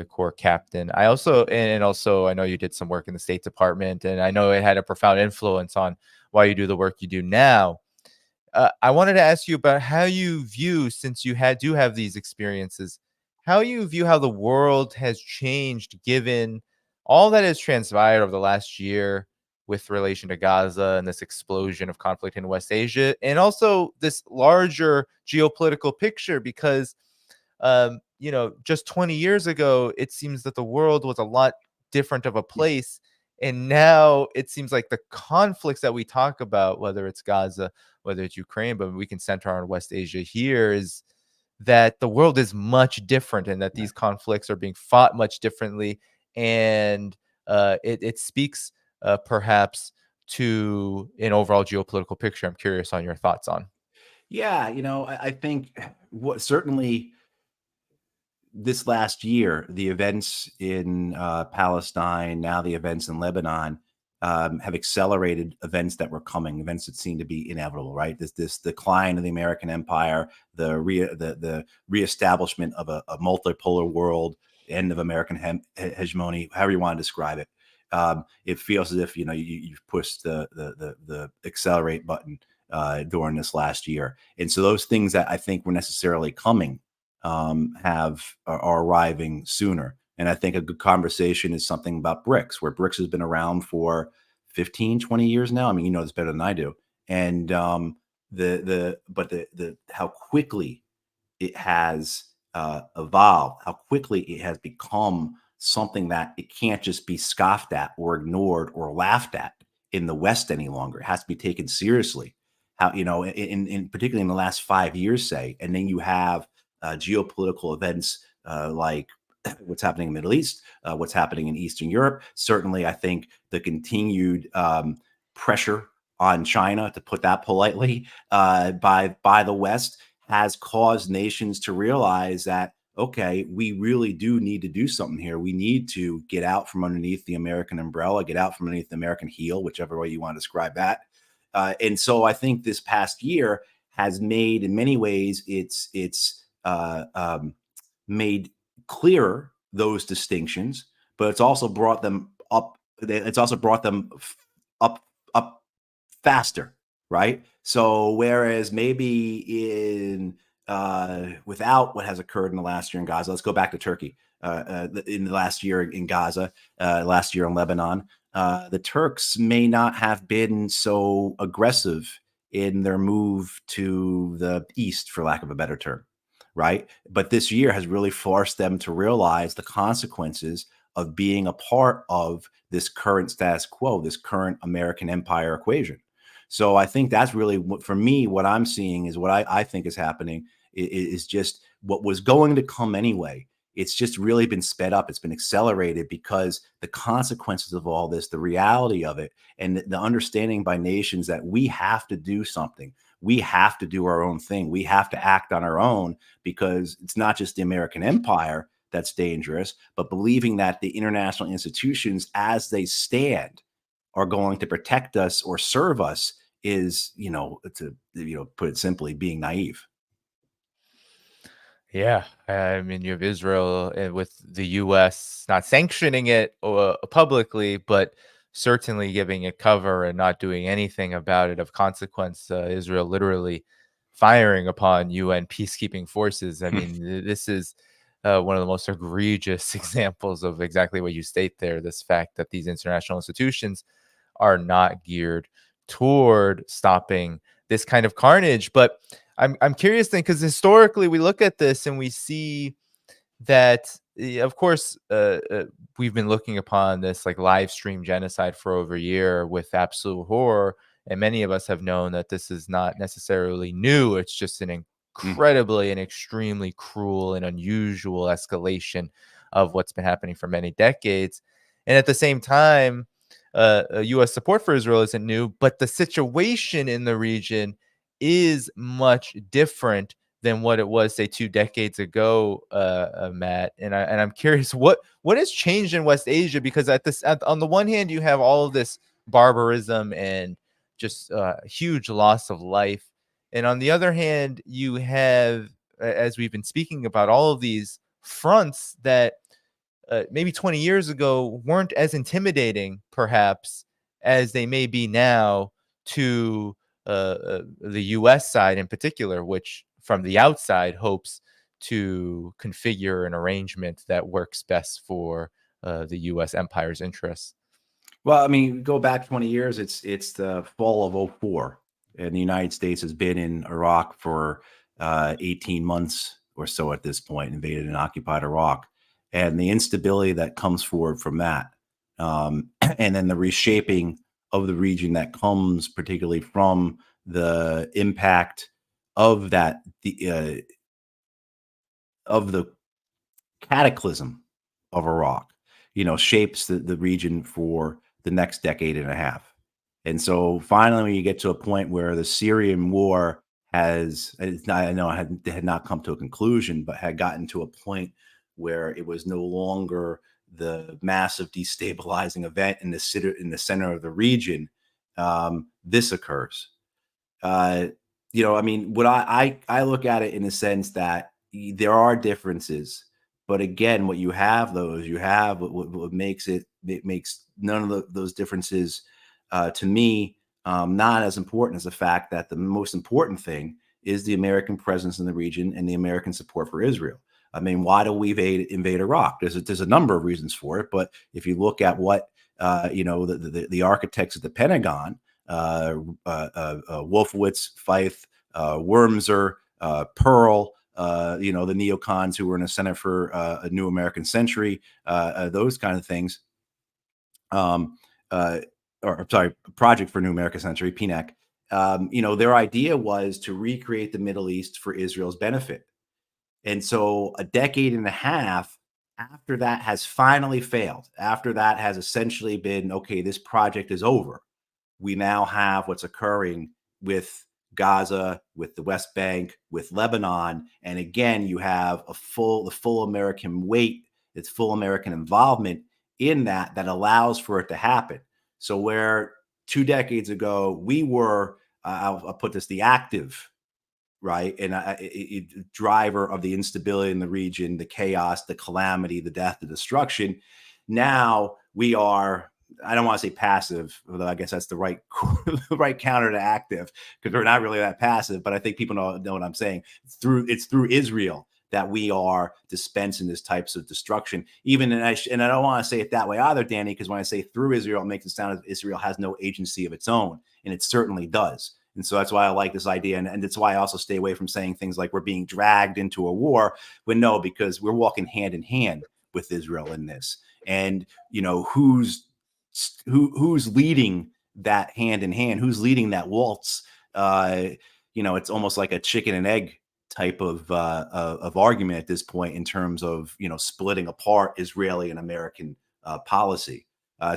Corps captain. I know you did some work in the State Department, and I know it had a profound influence on why you do the work you do now. I wanted to ask you about how you view, since you do have these experiences, how you view how the world has changed given all that has transpired over the last year with relation to Gaza and this explosion of conflict in West Asia, and also this larger geopolitical picture. Because, you know, just 20 years ago, it seems that the world was a lot different of a place. And now it seems like the conflicts that we talk about, whether it's Gaza, whether it's Ukraine, but we can center on West Asia here, is that the world is much different and that these conflicts are being fought much differently. And it speaks perhaps to an overall geopolitical picture. I'm curious on your thoughts on.
Yeah, you know, I think what certainly this last year, the events in Palestine, now the events in Lebanon, have accelerated events that were coming, events that seem to be inevitable. Right, this decline of the American empire, the reestablishment of a multipolar world, end of American hegemony, however you want to describe it. It feels as if, you know, you've pushed the accelerate button during this last year, and so those things that I think were necessarily coming are arriving sooner. And I think a good conversation is something about BRICS, where BRICS has been around for 15, 20 years now. I mean, you know this better than I do. And the how quickly it has evolved, how quickly it has become something that it can't just be scoffed at or ignored or laughed at in the West any longer. It has to be taken seriously. How, you know, in particularly in the last 5 years, say, and then you have geopolitical events like what's happening in the Middle East, what's happening in Eastern Europe. Certainly, I think the continued pressure on China, to put that politely, by the West has caused nations to realize that, okay, we really do need to do something here. We need to get out from underneath the American umbrella, get out from underneath the American heel, whichever way you want to describe that. And so I think this past year has made, in many ways, it's made clearer those distinctions, but it's also brought them up. It's also brought them up faster, right? So whereas maybe in without what has occurred in the last year in Gaza, let's go back to Turkey. In the last year in Gaza, last year in Lebanon, the Turks may not have been so aggressive in their move to the east, for lack of a better term, right? But this year has really forced them to realize the consequences of being a part of this current status quo, this current American empire equation. So I think that's really for me, what I'm seeing is what I think is happening is just what was going to come anyway. It's just really been sped up. It's been accelerated because the consequences of all this, the reality of it, and the understanding by nations that we have to do something. We have to do our own thing. We have to act on our own, because it's not just the American empire that's dangerous, but believing that the international institutions as they stand are going to protect us or serve us is, to put it simply, being naive.
Yeah, I mean, you have Israel with the U.S. not sanctioning it publicly, but certainly giving it cover and not doing anything about it of consequence. Israel literally firing upon UN peacekeeping forces. I mean, this is one of the most egregious examples of exactly what you state there. This fact that these international institutions are not geared toward stopping this kind of carnage. But I'm curious then, because historically we look at this and we see that, of course, we've been looking upon this like live stream genocide for over a year with absolute horror, and many of us have known that this is not necessarily new. It's just an incredibly and extremely cruel and unusual escalation of what's been happening for many decades. And at the same time, U.S. support for Israel isn't new, but the situation in the region is much different than what it was, say, 2 decades ago, Matt. And I'm curious what has changed in West Asia, because on the one hand you have all of this barbarism and just huge loss of life, and on the other hand you have, as we've been speaking about, all of these fronts that maybe 20 years ago weren't as intimidating, perhaps, as they may be now to the U.S. side in particular, which from the outside hopes to configure an arrangement that works best for the U.S. empire's interests.
Well, I mean, go back 20 years, it's the fall of '04, and the United States has been in Iraq for 18 months or so at this point, invaded and occupied Iraq. And the instability that comes forward from that, and then the reshaping of the region that comes particularly from the impact of that, of the cataclysm of Iraq, shapes the region for the next decade and a half. And so finally, when you get to a point where the Syrian war I know it had not come to a conclusion, but had gotten to a point where it was no longer the massive destabilizing event in the center of the region, this occurs. I mean, what I look at it in the sense that there are differences, but again, what you have what makes none of those differences, to me, not as important as the fact that the most important thing is the American presence in the region and the American support for Israel. I mean, why do we invade Iraq? There's a number of reasons for it, but if you look at what the architects at the Pentagon, Wolfowitz, Feith, Wormser, Pearl, the neocons who were in the Center for a New American Century, those kind of things, Project for New American Century, PNAC. Their idea was to recreate the Middle East for Israel's benefit. And so a decade and a half after that has finally failed, after that has essentially been, okay, this project is over, we now have what's occurring with Gaza, with the West Bank, with Lebanon. And again, you have the full American weight, it's full American involvement in that allows for it to happen. So where 2 decades ago we were, I'll put this, the active, right, and a driver of the instability in the region, the chaos, the calamity, the death, the destruction. Now we are, I don't want to say passive, although I guess that's the right counter to active, because we're not really that passive. But I think people know what I'm saying. It's through Israel that we are dispensing this types of destruction. And I don't want to say it that way either, Danny, because when I say through Israel, it makes it sound as if Israel has no agency of its own, and it certainly does. And so that's why I like this idea. And it's why I also stay away from saying things like we're being dragged into a war. When no, because we're walking hand in hand with Israel in this. And, who's leading that hand in hand? Who's leading that waltz? It's almost like a chicken and egg type of argument at this point in terms of, splitting apart Israeli and American policy.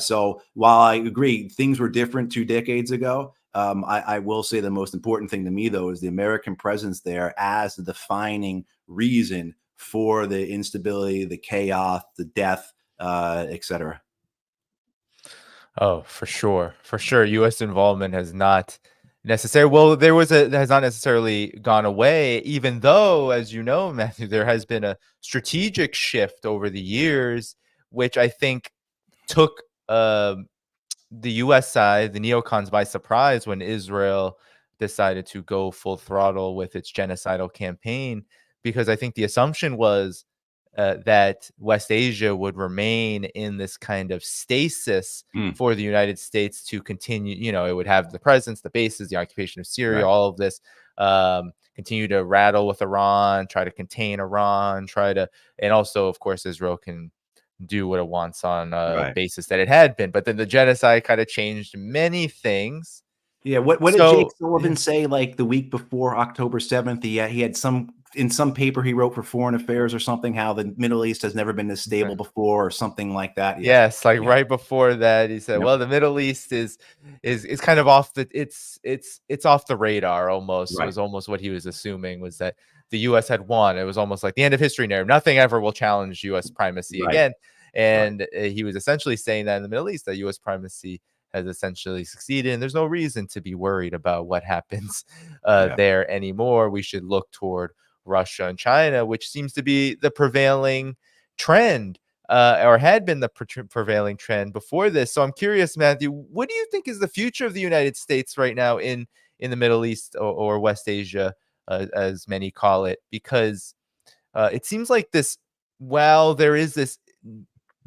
So while I agree things were different 2 decades ago, I will say the most important thing to me, though, is the American presence there as the defining reason for the instability, the chaos, the death, etc.
Oh, for sure. For sure. U.S. involvement has not has not necessarily gone away, even though, as you know, Matthew, there has been a strategic shift over the years, which I think took the U.S. side, the neocons, by surprise when Israel decided to go full throttle with its genocidal campaign, because I think the assumption was that West Asia would remain in this kind of stasis for the United States to continue. It would have the presence, the bases, the occupation of Syria,
Right.
all of this. continue to rattle with Iran, try to contain Iran, and also, of course, Israel can do what it wants on a
Right.
basis that it had been. But then the genocide kind of changed many things.
Yeah, what did Jake
So,
Sullivan say like the week before October 7th? He had some in some paper he wrote for Foreign Affairs or something, how the Middle East has never been this stable before or something like that. Yeah.
yes, like
Yeah.
right before that, he said,
Yep.
"Well, the Middle East is kind of off the it's off the radar almost."
Right.
Was almost what he was assuming, was that the U.S. had won. It was almost like the end of history narrative. Nothing ever will challenge U.S. primacy
Right.
again.
Right.
And he was essentially saying that in the Middle East, that U.S. primacy has essentially succeeded, and there's no reason to be worried about what happens
Yeah.
there anymore. We should look toward Russia and China, which seems to be the prevailing trend, or had been the prevailing trend before this. So I'm curious, Matthew, what do you think is the future of the United States right now in the Middle East, or West Asia, as many call it? Because it seems like this, while there is this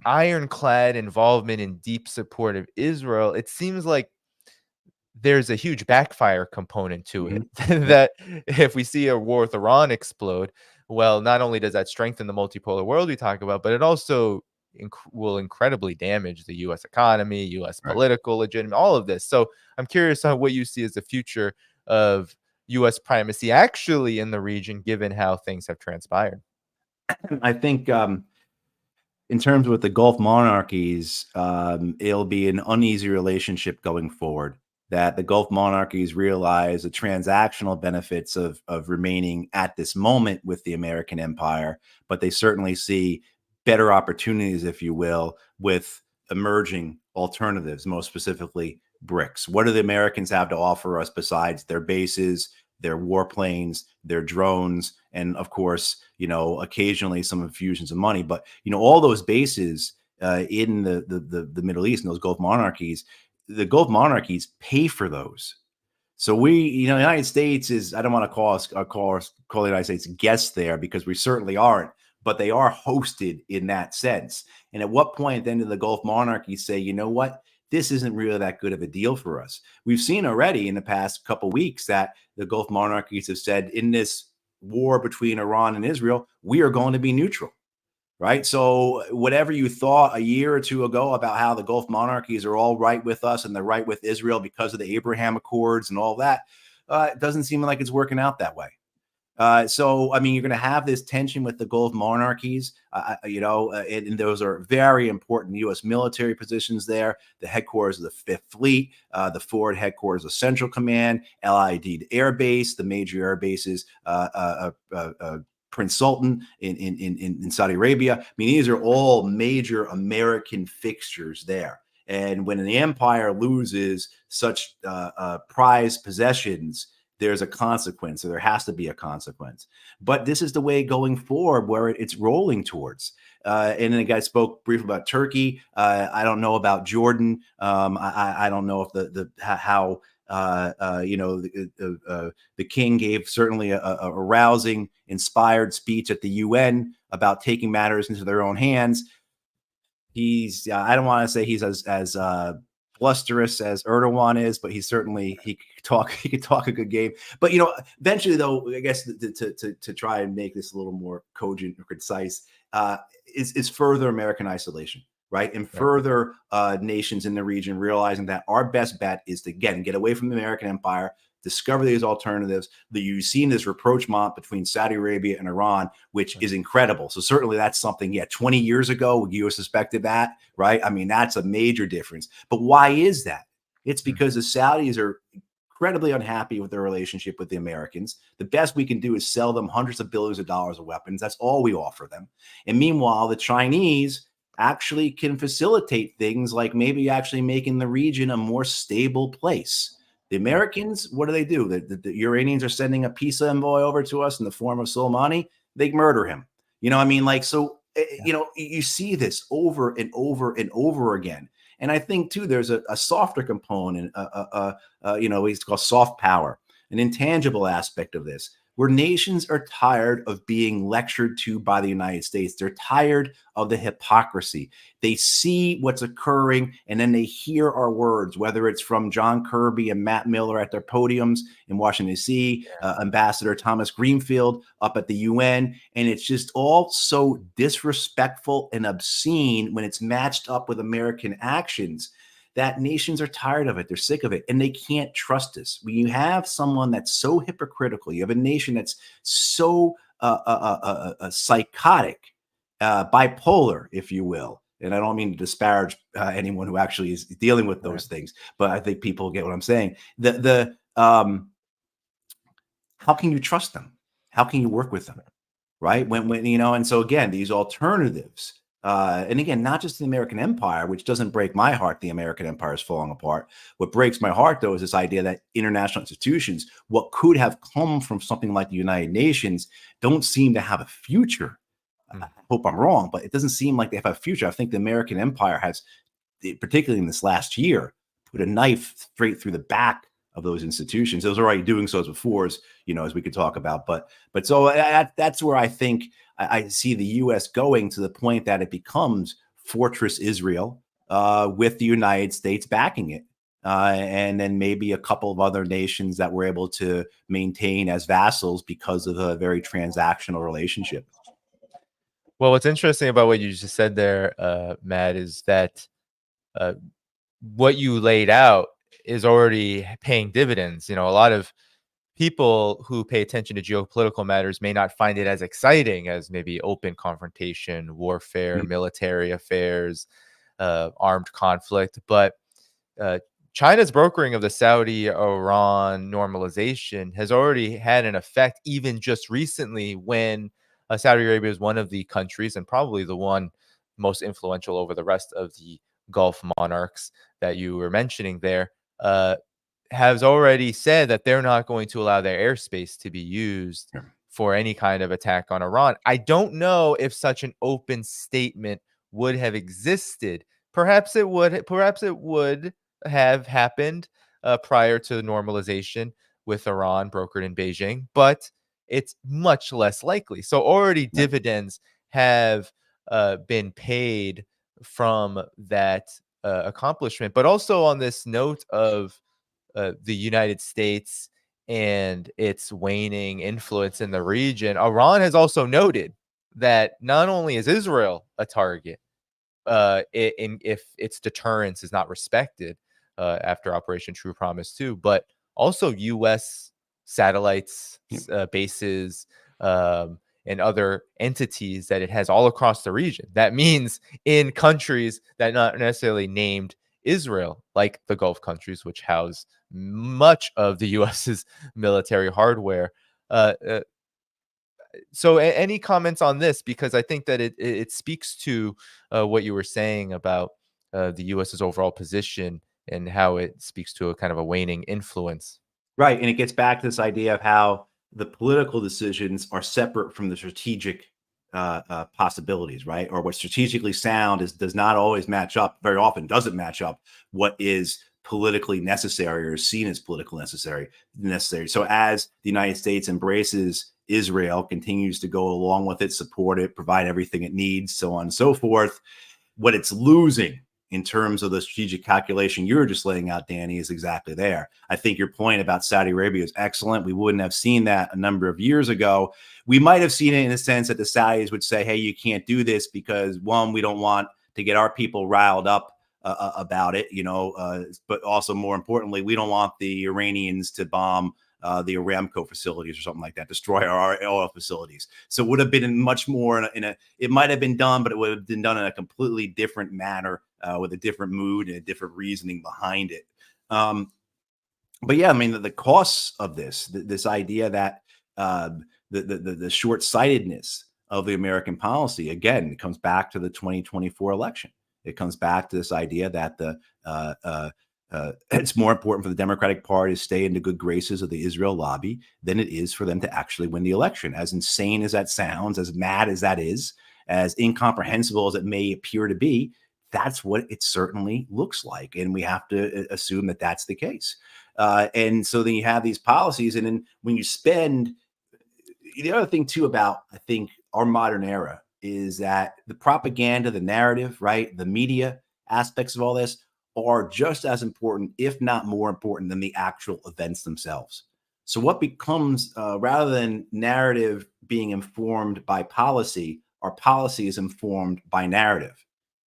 ironclad involvement in deep support of Israel, it seems like there's a huge backfire component to it.
Mhm. Yep.
That if we see a war with Iran explode, well, not only does that strengthen the multipolar world we talk about, but it also will incredibly damage the U.S. economy, U.S.
Right.
political legitimacy, all of this. So I'm curious on what you see as the future of U.S. primacy actually in the region, given how things have transpired.
I think in terms with the Gulf monarchies, it'll be an uneasy relationship going forward. That the Gulf monarchies realize the transactional benefits of remaining at this moment with the American empire, but they certainly see better opportunities, if you will, with emerging alternatives, most specifically BRICS. What do the Americans have to offer us besides their bases, their warplanes, their drones, and of course, occasionally some infusions of money. But all those bases in the Middle East and those Gulf monarchies, the Gulf monarchies pay for those. So the United States is, I don't want to call the United States guests there, because we certainly aren't, but they are hosted in that sense. And at what point then do the Gulf monarchies say, you know what? This isn't really that good of a deal for us. We've seen already in the past couple of weeks that the Gulf monarchies have said, in this war between Iran and Israel, we are going to be neutral. Right. So whatever you thought a year or two ago about how the Gulf monarchies are all right with us and they're right with Israel because of the Abraham Accords and all that, it doesn't seem like it's working out that way. So, I mean, you're going to have this tension with the Gulf monarchies, and those are very important U.S. military positions there. The headquarters of the Fifth Fleet, the forward headquarters of Central Command, LID Air Base, the major air bases, Prince Sultan in Saudi Arabia. I mean, these are all major American fixtures there. And when the empire loses such prized possessions, there's a consequence, or there has to be a consequence. But this is the way going forward, where it's rolling towards. And then the guy spoke briefly about Turkey. I don't know about Jordan. I don't know if how the king gave certainly a rousing, inspired speech at the UN about taking matters into their own hands. He's I don't want to say he's as blusterous as Erdogan is, but he could talk a good game. But eventually, though, I guess to try and make this a little more cogent or concise, is further American isolation, right? And further nations in the region realizing that our best bet is to, again, get away from the American empire, discover these alternatives. That you've seen this rapprochement between Saudi Arabia and Iran, which is incredible. So certainly that's something, 20 years ago, would you have suspected that, right? I mean, that's a major difference. But why is that? It's because the Saudis are incredibly unhappy with their relationship with the Americans. The best we can do is sell them hundreds of billions of dollars of weapons. That's all we offer them. And meanwhile, the Chinese actually can facilitate things like maybe actually making the region a more stable place. The Americans, what do? The Iranians are sending a peace envoy over to us in the form of Soleimani. They murder him. You see this over and over and over again. And I think, too, there's a softer component, it's called soft power, an intangible aspect of this, where nations are tired of being lectured to by the United States. They're tired of the hypocrisy. They see what's occurring, and then they hear our words, whether it's from John Kirby and Matt Miller at their podiums in Washington, D.C., Ambassador Thomas Greenfield up at the UN, and it's just all so disrespectful and obscene when it's matched up with American actions that nations are tired of it. They're sick of it, and they can't trust us. When you have someone that's so hypocritical, you have a nation that's so psychotic, bipolar, if you will. And I don't mean to disparage anyone who actually is dealing with those things, but I think people get what I'm saying. How can you trust them? How can you work with them? Right? When you know, and so again, these alternatives. And again, not just the American empire, which doesn't break my heart. The American empire is falling apart. What breaks my heart, though, is this idea that international institutions, what could have come from something like the United Nations, don't seem to have a future. I hope I'm wrong, but it doesn't seem like they have a future. I think the American empire has, particularly in this last year, put a knife straight through the back of those institutions. It was already doing so before, as you know, as we could talk about. But so that's where I think I see the U.S. going, to the point that it becomes Fortress Israel with the United States backing it. And then maybe a couple of other nations that were able to maintain as vassals because of a very transactional relationship.
Well, what's interesting about what you just said there, Matt, is that what you laid out is already paying dividends. You know, a lot of people who pay attention to geopolitical matters may not find it as exciting as maybe open confrontation, warfare, military affairs, armed conflict. But China's brokering of the Saudi-Iran normalization has already had an effect, even just recently, when Saudi Arabia is one of the countries, and probably the one most influential over the rest of the Gulf monarchs that you were mentioning there, has already said that they're not going to allow their airspace to be used for any kind of attack on Iran. I don't know if such an open statement would have existed. Perhaps it would have happened prior to the normalization with Iran brokered in Beijing, but it's much less likely. So already dividends have been paid from that accomplishment. But also on this note of the United States and its waning influence in the region, Iran has also noted that not only is Israel a target, if its deterrence is not respected after Operation True Promise 2, but also U.S. satellites, bases, and other entities that it has all across the region. That means in countries that not necessarily named Israel, like the Gulf countries, which house much of the U.S.'s military hardware. So any comments on this? Because I think that it speaks to what you were saying about the U.S.'s overall position and how it speaks to a kind of a waning influence.
Right. And it gets back to this idea of how the political decisions are separate from the strategic possibilities, right? Or what strategically sound does not always match up, very often doesn't match up what is politically necessary or seen as politically necessary. So as the United States embraces Israel, continues to go along with it, support it, provide everything it needs, so on and so forth, what it's losing in terms of the strategic calculation you were just laying out, Danny, is exactly there. I think your point about Saudi Arabia is excellent. We wouldn't have seen that a number of years ago. We might have seen it in the sense that the Saudis would say, hey, you can't do this because, one, we don't want to get our people riled up about it, but also more importantly, we don't want the Iranians to bomb the Aramco facilities or something like that, destroy our oil facilities. So it would have been much more it might have been done, but it would have been done in a completely different manner, with a different mood and a different reasoning behind it. But yeah, I mean, the costs of this idea that the short-sightedness of the American policy, again, it comes back to the 2024 election. It comes back to this idea that it's more important for the Democratic Party to stay in the good graces of the Israel lobby than it is for them to actually win the election. As insane as that sounds, as mad as that is, as incomprehensible as it may appear to be, that's what it certainly looks like. And we have to assume that that's the case. And so then you have these policies. And then when you spend the other thing too about, I think, our modern era is that the propaganda, the narrative, right, the media aspects of all this are just as important, if not more important, than the actual events themselves. So what becomes, rather than narrative being informed by policy, our policy is informed by narrative.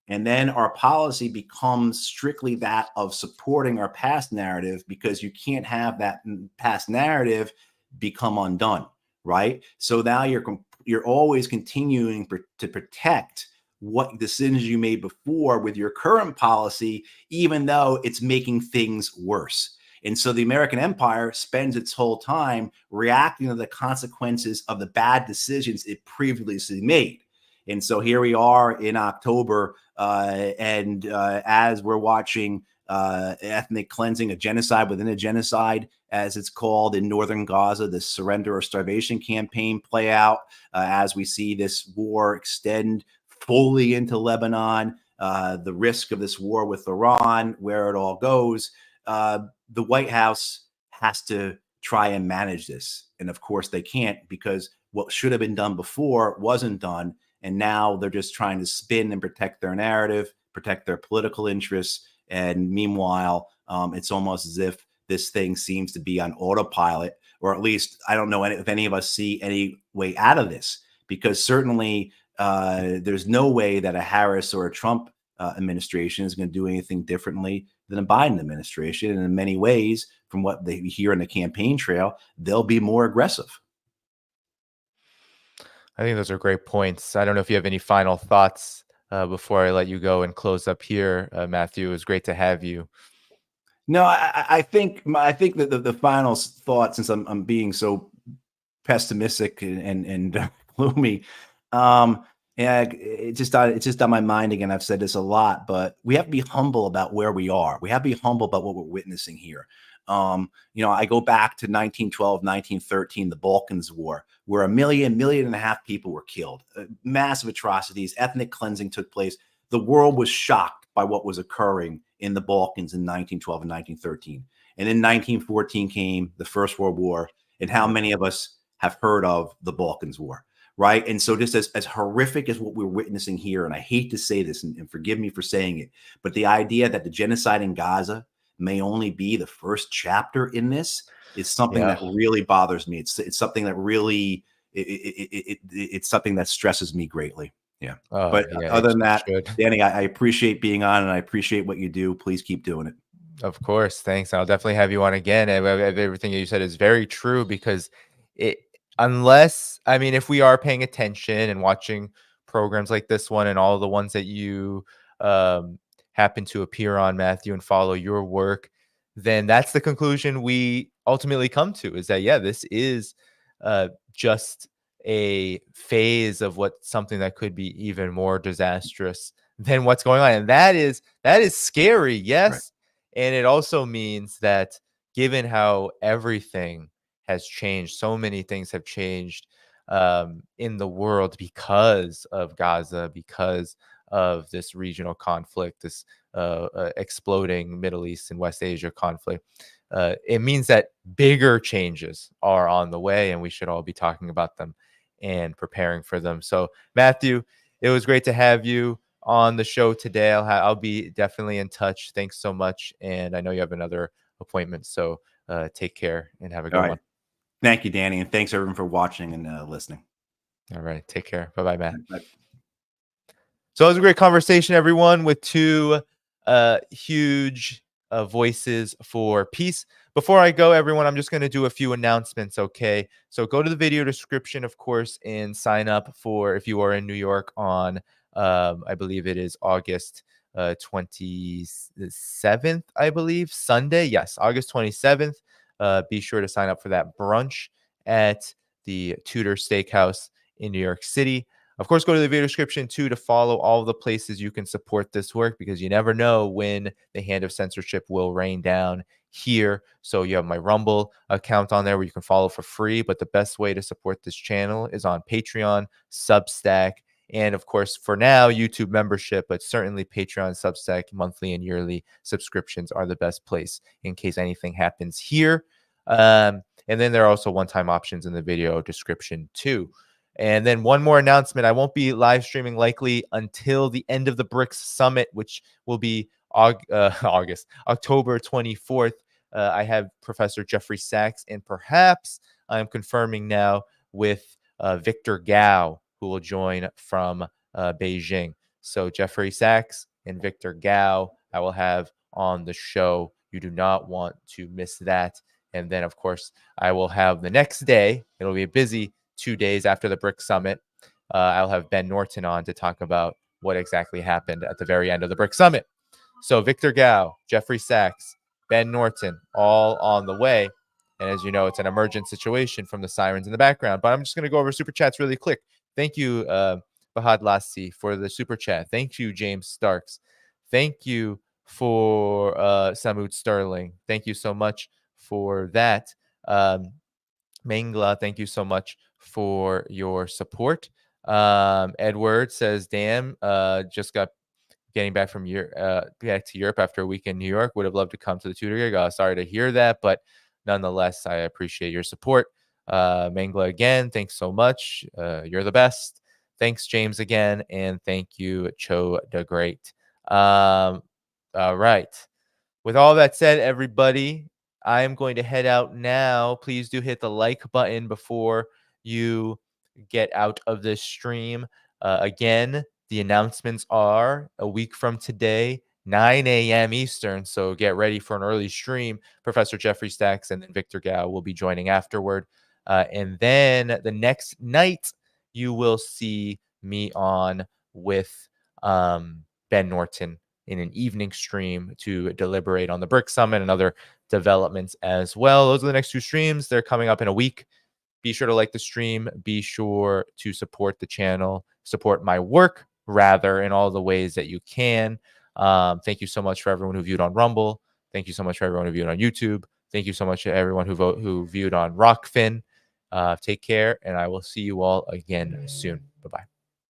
And then our policy becomes strictly that of supporting our past narrative, because you can't have that past narrative become undone, right? So now you're always continuing to protect what decisions you made before with your current policy, even though it's making things worse. And so the American empire spends its whole time reacting to the consequences of the bad decisions it previously made. And so here we are in October, and as we're watching ethnic cleansing, a genocide within a genocide, as it's called in northern Gaza, the surrender or starvation campaign play out, as we see this war extend fully into Lebanon, the risk of this war with Iran, where it all goes. The White House has to try and manage this. And of course they can't, because what should have been done before wasn't done. And now they're just trying to spin and protect their narrative, protect their political interests. And meanwhile, it's almost as if this thing seems to be on autopilot, or at least I don't know if any of us see any way out of this, because certainly there's no way that a Harris or a Trump administration is going to do anything differently than a Biden administration. And in many ways, from what they hear in the campaign trail, they'll be more aggressive.
I think those are great points. I don't know if you have any final thoughts before I let you go and close up here, Matthew. It was great to have you.
No, I think that the final thought, since I'm being so pessimistic and gloomy, yeah, it's just on my mind again. I've said this a lot, but we have to be humble about where we are. We have to be humble about what we're witnessing here. I go back to 1912, 1913, the Balkans War, where 1.5 million people were killed. Massive atrocities, ethnic cleansing took place. The world was shocked by what was occurring in the Balkans in 1912 and 1913. And then 1914 came, the First World War, and how many of us have heard of the Balkans War, right? And so just as horrific as what we're witnessing here, and I hate to say this, and forgive me for saying it, but the idea that the genocide in Gaza may only be the first chapter in this is something that really bothers me. It's something that really, it's something that stresses me greatly. Yeah. But other than that, Danny, I appreciate being on, and I appreciate what you do. Please keep doing it.
Of course. Thanks. I'll definitely have you on again. And everything you said is very true, because if we are paying attention and watching programs like this one and all the ones that you happen to appear on, Matthew, and follow your work, then that's the conclusion we ultimately come to, is that, yeah, this is just a phase of something that could be even more disastrous than what's going on. And that is scary. Yes. Right. And it also means that, given how everything has changed, so many things have changed in the world because of Gaza, because of this regional conflict, this exploding Middle East and West Asia conflict. It means that bigger changes are on the way, and we should all be talking about them and preparing for them. So, Matthew, it was great to have you on the show today. I'll be definitely in touch. Thanks so much. And I know you have another appointment, so take care and have a good one.
Thank you, Danny. And thanks everyone for watching and listening.
All right. Take care. Bye-bye, Matt.
Bye.
So it was a great conversation, everyone, with two huge voices for peace. Before I go, everyone, I'm just going to do a few announcements, okay? So go to the video description, of course, and sign up for, if you are in New York, on I believe it is August 27th, I believe, Sunday. Yes, August 27th. Be sure to sign up for that brunch at the Tudor Steakhouse in New York City. Of course, go to the video description, too, to follow all the places you can support this work, because you never know when the hand of censorship will rain down here. So you have my Rumble account on there where you can follow for free. But the best way to support this channel is on Patreon, Substack, and of course, for now, YouTube membership, but certainly Patreon, Substack, monthly and yearly subscriptions are the best place in case anything happens here. And then there are also one-time options in the video description too. And then one more announcement. I won't be live streaming likely until the end of the BRICS Summit, which will be October 24th. I have Professor Jeffrey Sachs, and perhaps I'm confirming now with Victor Gao, who will join from Beijing. So Jeffrey Sachs and Victor Gao, I will have on the show. You do not want to miss that. And then, of course, I will have the next day. It'll be a busy 2 days after the BRICS Summit. I'll have Ben Norton on to talk about what exactly happened at the very end of the BRICS Summit. So Victor Gao, Jeffrey Sachs, Ben Norton, all on the way. And as you know, it's an emergent situation from the sirens in the background. But I'm just going to go over super chats really quick. Thank you, Bahad Lassi, for the super chat. Thank you, James Starks. Thank you for Samud Sterling. Thank you so much for that. Mangla, thank you so much for your support. Edward says, damn, just got getting back from back to Europe after a week in New York. Would have loved to come to the tutor gig. Sorry to hear that, but nonetheless, I appreciate your support. Mangla again, thanks so much. You're the best. Thanks, James, again, and thank you, Cho the Great. All right. With all that said, everybody, I am going to head out now. Please do hit the like button before you get out of this stream. Again, the announcements are a week from today, 9 a.m. Eastern. So get ready for an early stream. Professor Jeffrey Sachs and then Victor Gao will be joining afterward. And then the next night, you will see me on with Ben Norton in an evening stream to deliberate on the BRICS Summit and other developments as well. Those are the next 2 streams. They're coming up in a week. Be sure to like the stream. Be sure to support the channel, support my work, rather, in all the ways that you can. Thank you so much for everyone who viewed on Rumble. Thank you so much for everyone who viewed on YouTube. Thank you so much to everyone who viewed on Rockfin. Take care, and I will see you all again soon. Bye-bye.